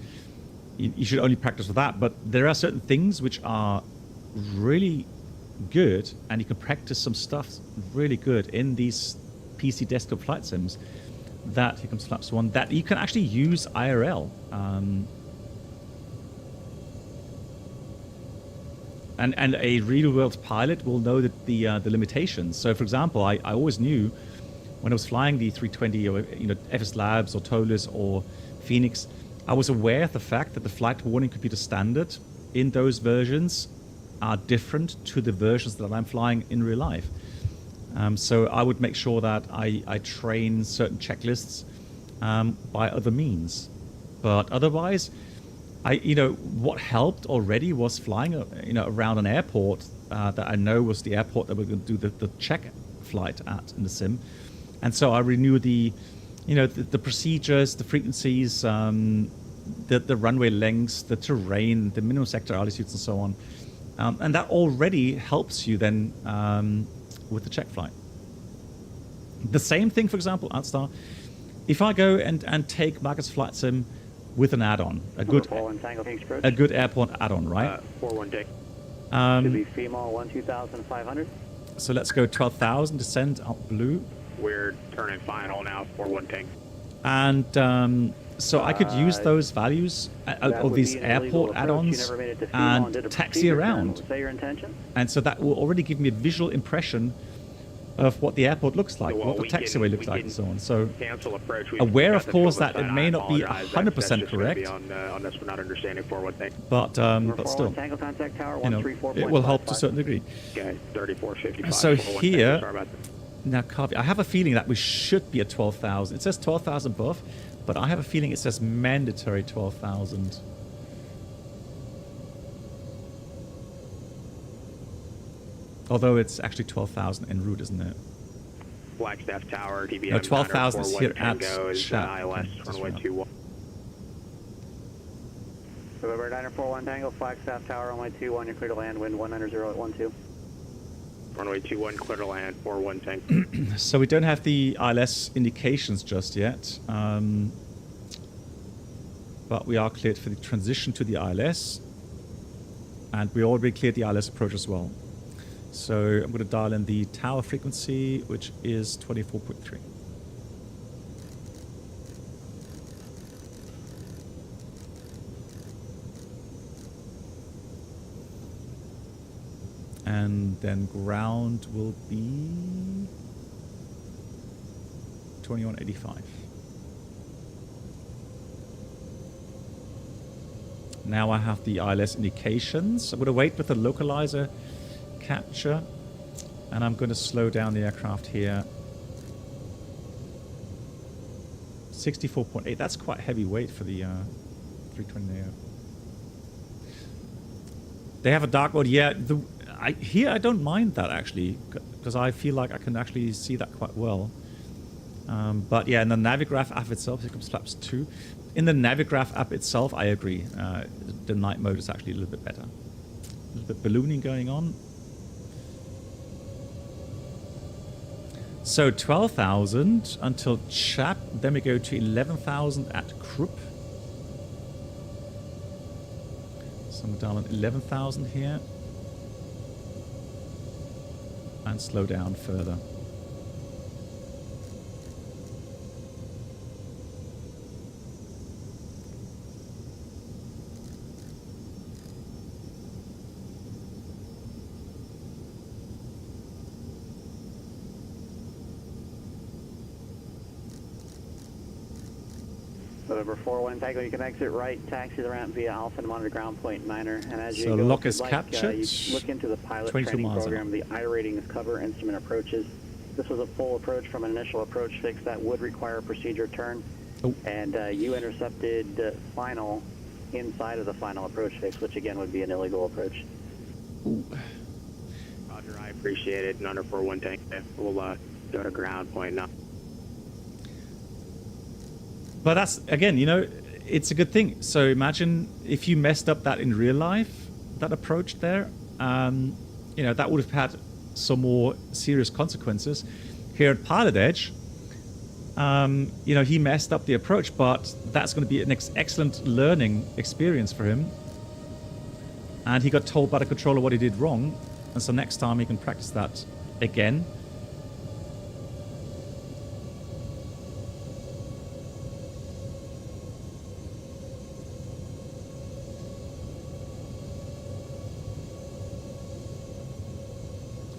You should only practice with that. But there are certain things which are really good, and you can practice some stuff really good in these PC desktop flight sims. That, here comes flaps one, that you can actually use IRL. And a real-world pilot will know that the limitations. So, for example, I always knew when I was flying the 320 or FS Labs or Toliss or Phoenix, I was aware of the fact that the flight warning computer standard in those versions are different to the versions that I'm flying in real life. So I would make sure that I train certain checklists by other means. But otherwise, what helped already was flying around an airport that I know was the airport that we're going to do the check flight at in the sim. And so I renew the procedures, the frequencies, the runway lengths, the terrain, the minimum sector altitudes, and so on. And that already helps you then with the check flight. The same thing, for example, Outstar. If I go and take Marcus Flight Sim with an add-on, a good airport add-on, right? 41 Dick. Should be female 12,500. So let's go 12,000, descend up blue. We're turning final now, 41 Tank. And so I could use those values of these airport add-ons and taxi around. Say your intention. And so that will already give me a visual impression of what the airport looks like, what the taxiway looks like, and so on. So aware, of course, that it may not be 100% correct, but still, it will help to a certain degree. So here, now, Carvey, I have a feeling that we should be at 12,000. It says 12,000 buff, but I have a feeling it says mandatory 12,000. Although it's actually 12,000 en route, isn't it? Flagstaff Tower, DBM. No, 12,000 is here at Chat. ILS, runway 21. November 941 Tango, Flagstaff Tower, runway 21, you're clear to land, wind 190 at 12. Runway 21, clear to land, 41 Tango. So we don't have the ILS indications just yet, but we are cleared for the transition to the ILS, and we already cleared the ILS approach as well. So I'm going to dial in the tower frequency, which is 24.3. And then ground will be 2185. Now I have the ILS indications. I'm going to wait with the localizer capture, and I'm going to slow down the aircraft here. 64.8. That's quite heavy weight for the 320NEO. They have a dark mode. Yeah, here I don't mind that actually, because I feel like I can actually see that quite well. But yeah, in the Navigraph app itself, here comes flaps 2. In the Navigraph app itself, I agree. The night mode is actually a little bit better. A little bit ballooning going on. So 12,000 until Chap, then we go to 11,000 at Krupp. So I'm down at 11,000 here. And slow down further. Over 41 Tango, you can exit right, taxi the ramp via Alpha and monitor ground point 9er. And as you So go, lock if is you'd like, captured. you look into the pilot 22 training miles program, the I ratings cover instrument approaches. This was a full approach from an initial approach fix that would require a procedure turn. Oh. And you intercepted final inside of the final approach fix, which again would be an illegal approach. Ooh. Roger, I appreciate it. And under 41 Tango, we'll go to ground point now. But that's, again, you know, it's a good thing. So imagine if you messed up that in real life, that approach there, you know, that would have had some more serious consequences. Here at PilotEdge, you know, he messed up the approach, but that's going to be an excellent learning experience for him. And he got told by the controller what he did wrong, and so next time he can practice that again.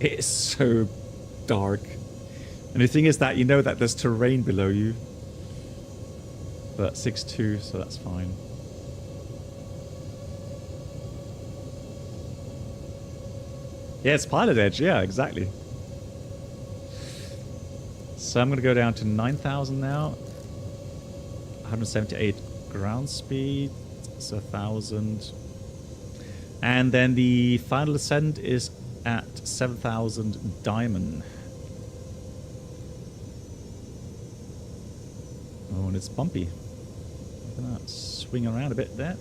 It's so dark. And the thing is that you know that there's terrain below you. But 6.2, so that's fine. Yeah, it's PilotEdge. Yeah, exactly. So I'm going to go down to 9,000 now. 178 ground speed. So 1,000. And then the final ascent is at 7,000 diamond. Oh, and it's bumpy. Look at that. Swing around a bit there.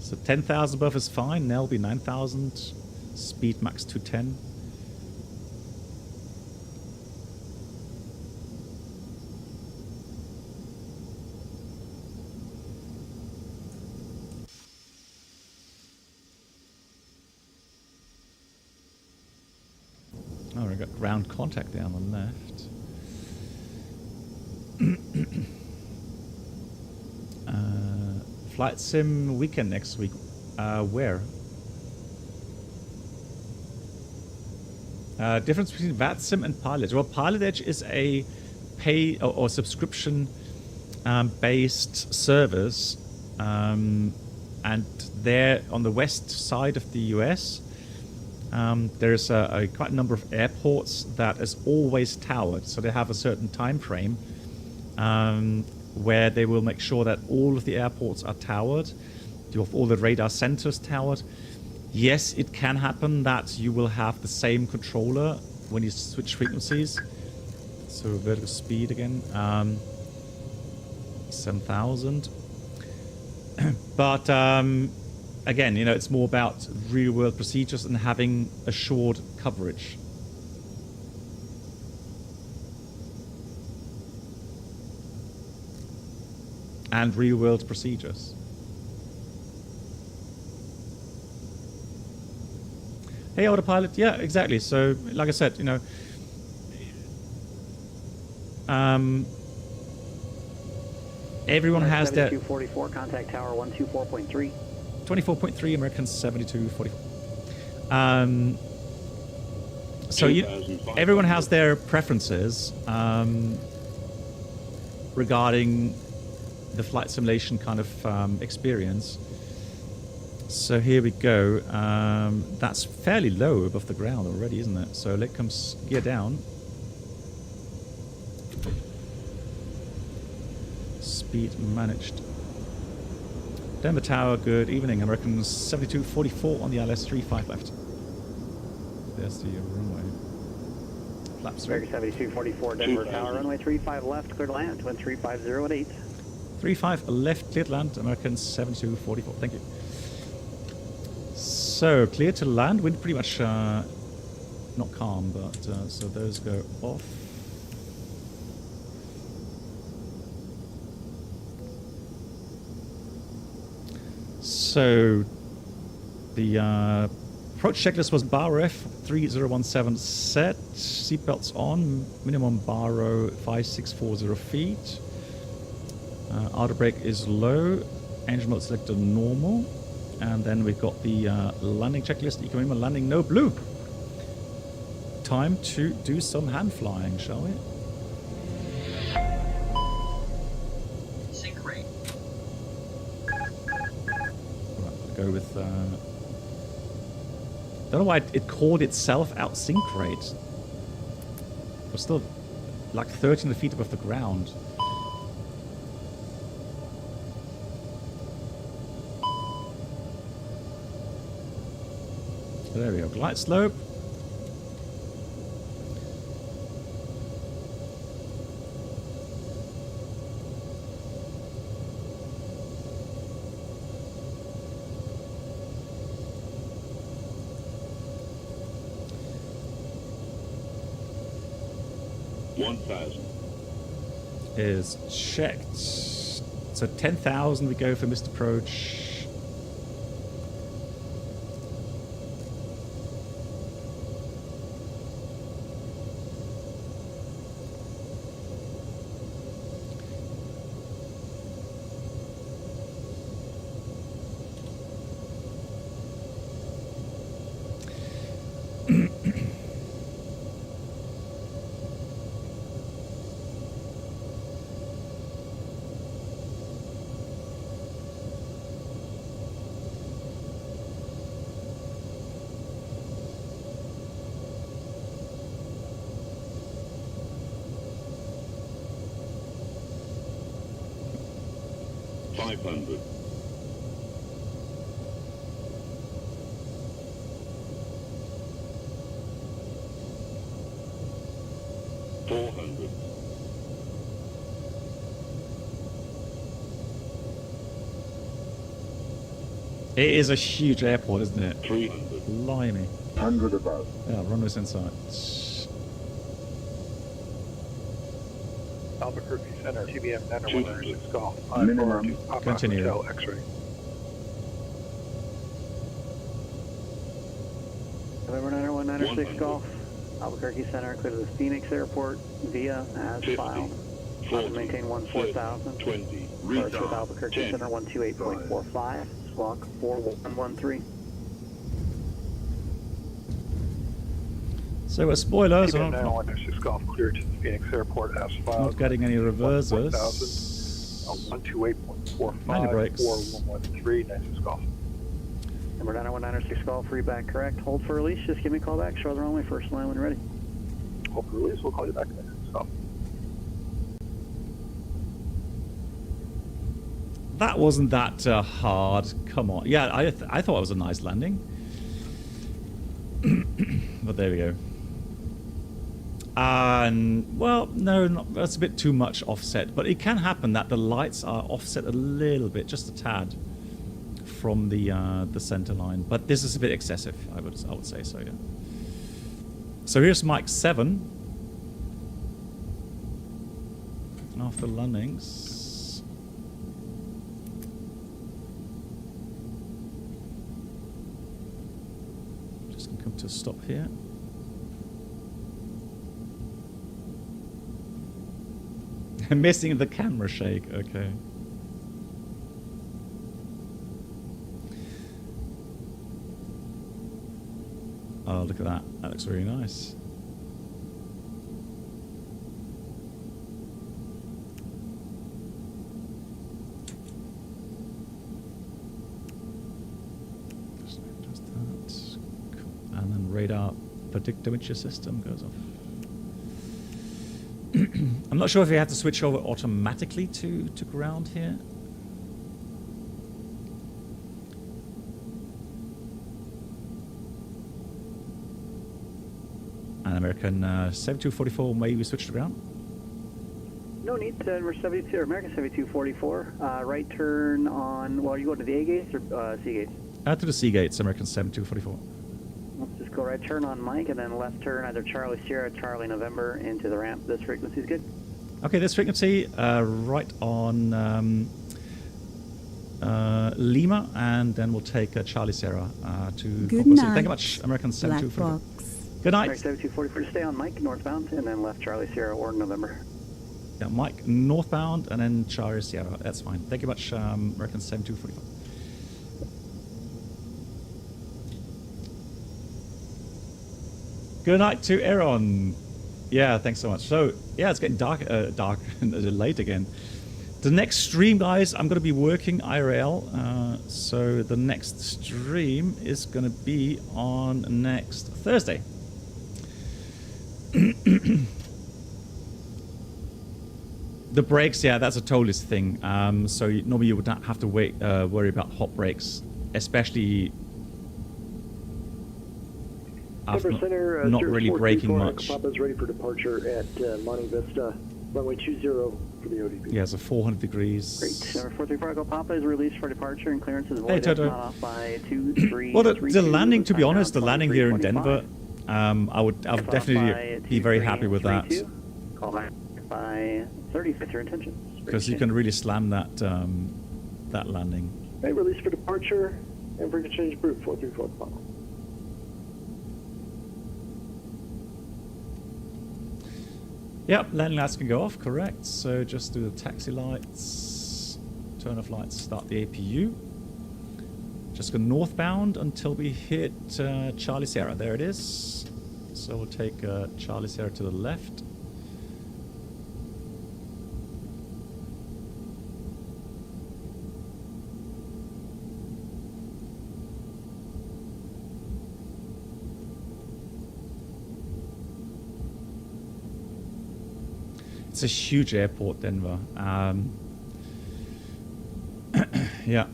So 10,000 above is fine. Now will be 9,000. Speed max 210. Oh, we got ground contact there on the left. Flight sim weekend next week. Where? Difference between VATSIM and PilotEdge. Well, PilotEdge is a pay or subscription based service, and there on the west side of the US. There's quite a number of airports that is always towered, so they have a certain time frame where they will make sure that all of the airports are towered. You have all the radar centers towered. Yes, it can happen that you will have the same controller when you switch frequencies. So vertical speed again, 7,000. But again, you know, it's more about real-world procedures and having assured coverage. And real-world procedures. Hey, autopilot. Yeah, exactly. So, like I said, you know, everyone has their 7244, contact tower 124.3. 24.3, American 7244. So everyone has their preferences regarding the flight simulation kind of experience. So here we go. That's fairly low above the ground already, isn't it? So let comes gear down. Speed managed. Denver Tower, good evening. American 7244 on the ILS 35 left. There's the runway. Flaps. American 7244, Denver Tower, runway 35 left, clear to land, wind 350 at 8. 35 left, clear to land, American 7244. Thank you. So, clear to land, wind pretty much not calm, but so those go off. So, the approach checklist was bar F 3017 set, seatbelts on, minimum bar row 5640 feet. Outer brake is low, engine mode selected normal. And then we've got the landing checklist. You can remember landing no blue. Time to do some hand flying, shall we? Sync rate. Right, go with... don't know why it called itself out sync rate. We're still like 13 feet above the ground. There we go. Glide slope. Is checked. So 10,000 we go for missed approach. It is a huge airport, isn't it? 300. Blimey. 100 above. Yeah, runway's inside. Albuquerque Center, TBM 916 Golf. Minimum. Continue. Hotel, X-ray. November 91906 Golf. Albuquerque Center, clear to the Phoenix Airport via as 50, filed. 40, maintain 14,000. 20. Approach with Albuquerque 10, Center 128.45. Squawk 4113. So a spoiler, so TBM 91906 Golf clear to the Phoenix Airport as filed. not getting any reversers. 128.45. Minor brakes. 4113. 96 Golf. Number 91906 Golf, readback correct. Hold for release. Just give me a call back. Show the runway first line when ready. Hold for release. We'll call you back. 96 Golf. That wasn't that hard. Come on. Yeah, I thought it was a nice landing. But there we go. And, well, no, that's a bit too much offset. But it can happen that the lights are offset a little bit, just a tad, from the center line. But this is a bit excessive, I would say so, yeah. So here's Mike 7. After landings. Just gonna come to a stop here. Missing the camera shake, okay. Oh, look at that. That looks really nice. Just that. And then radar predictometry system goes off. I'm not sure if you have to switch over automatically to ground here. And American 7244, maybe we switch to ground? No need to, we're 72, American 7244. Right turn on, well, you go to the A gates or C gates? To the C gates, American 7244. Let's just go right turn on Mike and then left turn either Charlie Sierra, Charlie November into the ramp. This frequency is good. Okay, this frequency right on Lima, and then we'll take Charlie Sierra to Good night. Thank you much, American 7244. Good night. American 7244, stay on Mike, northbound, and then left Charlie Sierra or November. Yeah, Mike northbound and then Charlie Sierra. That's fine. Thank you much, American 7244. Good night to Aaron. Yeah, thanks so much. So, yeah, it's getting dark and late again. The next stream, guys, I'm going to be working IRL. So the next stream is going to be on next Thursday. The brakes, yeah, that's a Toliss thing. So normally you would not have to worry about hot brakes, especially after not really braking much. Papa's ready for departure at Monte Vista, runway 20 for the ODP. Yeah, so 400 degrees. Great. Number 434 Echo Papa is released for departure and clearance is Hey, voided. Toto. Not off by 2, 3, Well, the 3, landing, to be 2, honest, the landing here in 23, Denver, I would definitely be very happy with that. Call back by 30 with your intentions. Because you can really slam that that landing. Hey, release for departure and bring to change group 434 Papa. Yep, landing lights can go off, correct. So just do the taxi lights, turn off lights, start the APU. Just go northbound until we hit Charlie Sierra. There it is. So we'll take Charlie Sierra to the left. It's a huge airport, Denver. Yeah.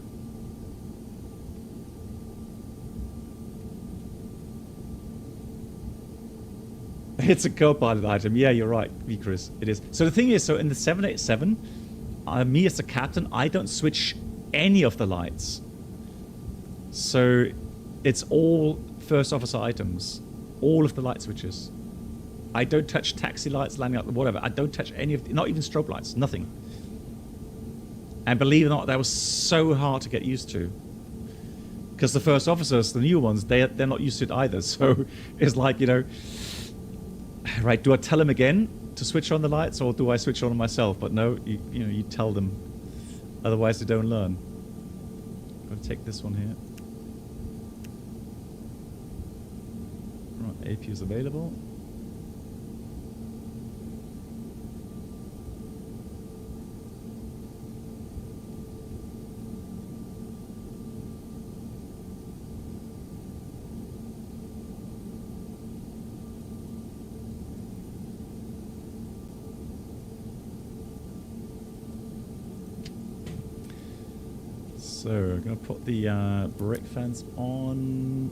It's a co-pilot item. Yeah, you're right, Chris. It is. So the thing is, so in the 787, me as a captain, I don't switch any of the lights. So it's all first officer items. All of the light switches. I don't touch taxi lights, landing up, whatever. I don't touch any of, not even strobe lights, nothing. And believe it or not, that was so hard to get used to. Because the first officers, the new ones, they're not used to it either. So it's like, you know, right, do I tell them again to switch on the lights or do I switch on myself? But no, you tell them. Otherwise they don't learn. I'm going to take this one here. Right, AP is available. So we're going to put the brake fans on.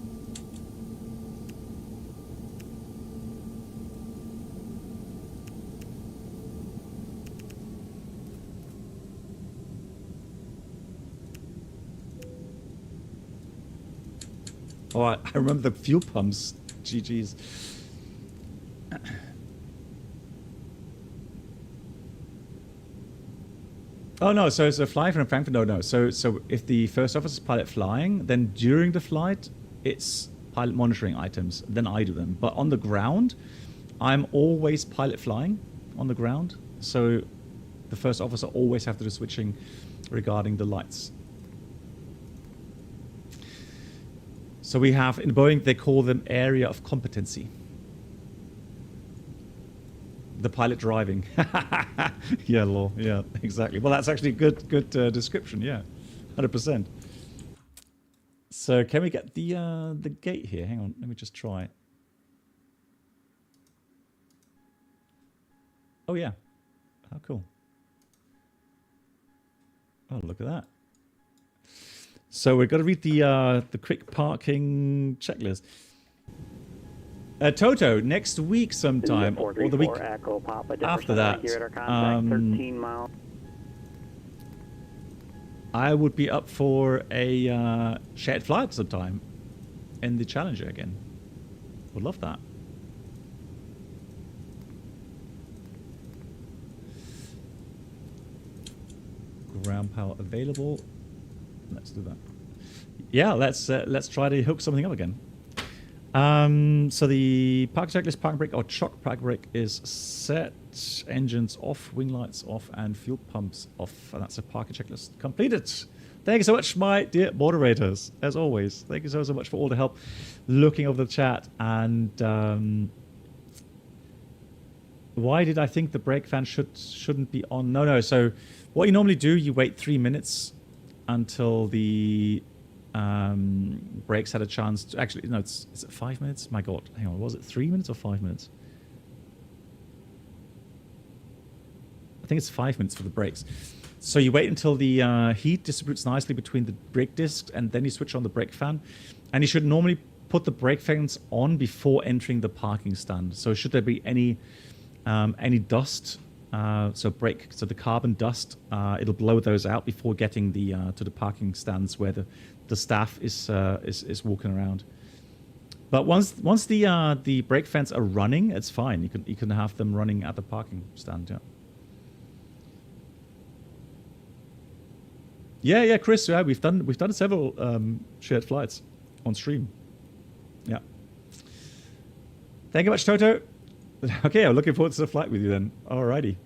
Oh, I remember the fuel pumps. GG's. Oh no, so flying from Frankfurt, no. So if the first officer is pilot flying, then during the flight, it's pilot monitoring items. Then I do them. But on the ground, I'm always pilot flying on the ground. So the first officer always have to do switching regarding the lights. So we have, in Boeing, they call them area of competency. The pilot driving. Yeah, lol. Yeah, exactly. Well, that's actually a good description. Yeah, 100%. So can we get the gate here? Hang on, let me just try. Oh yeah. How cool. Oh, look at that. So we're going to read the quick parking checklist. Toto, next week sometime, or the week after that, 13 miles. I would be up for a shared flight sometime in the Challenger again. Would love that. Ground power available. Let's do that. Yeah, let's try to hook something up again. So the park checklist, park brake or chock park brake is set, engines off, wing lights off, and fuel pumps off. And that's a parking checklist completed. Thank you so much, my dear moderators, as always. Thank you so much for all the help looking over the chat. And why did I think the brake fan shouldn't be on? No. So what you normally do, you wait 3 minutes until the brakes had a chance to... Actually, no, is it 5 minutes? My God. Hang on, was it 3 minutes or 5 minutes? I think it's 5 minutes for the brakes. So you wait until the heat distributes nicely between the brake discs, and then you switch on the brake fan. And you should normally put the brake fans on before entering the parking stand. So should there be any dust, so the carbon dust, it'll blow those out before getting to the parking stands where the staff is walking around. But once the brake fans are running, it's fine. You can have them running at the parking stand. Yeah, Chris. Yeah, we've done several shared flights on stream. Yeah. Thank you much, Toto. Okay, I'm looking forward to the flight with you then. Alrighty.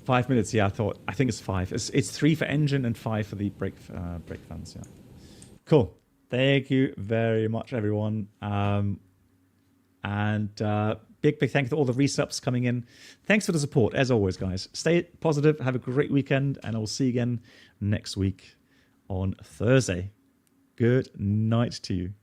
5 minutes. Yeah, I think it's 5. It's 3 for engine and 5 for the brake fans. Yeah. Cool. Thank you very much, everyone. And big thank you to all the resubs coming in. Thanks for the support, as always, guys. Stay positive. Have a great weekend, and I'll see you again next week on Thursday. Good night to you.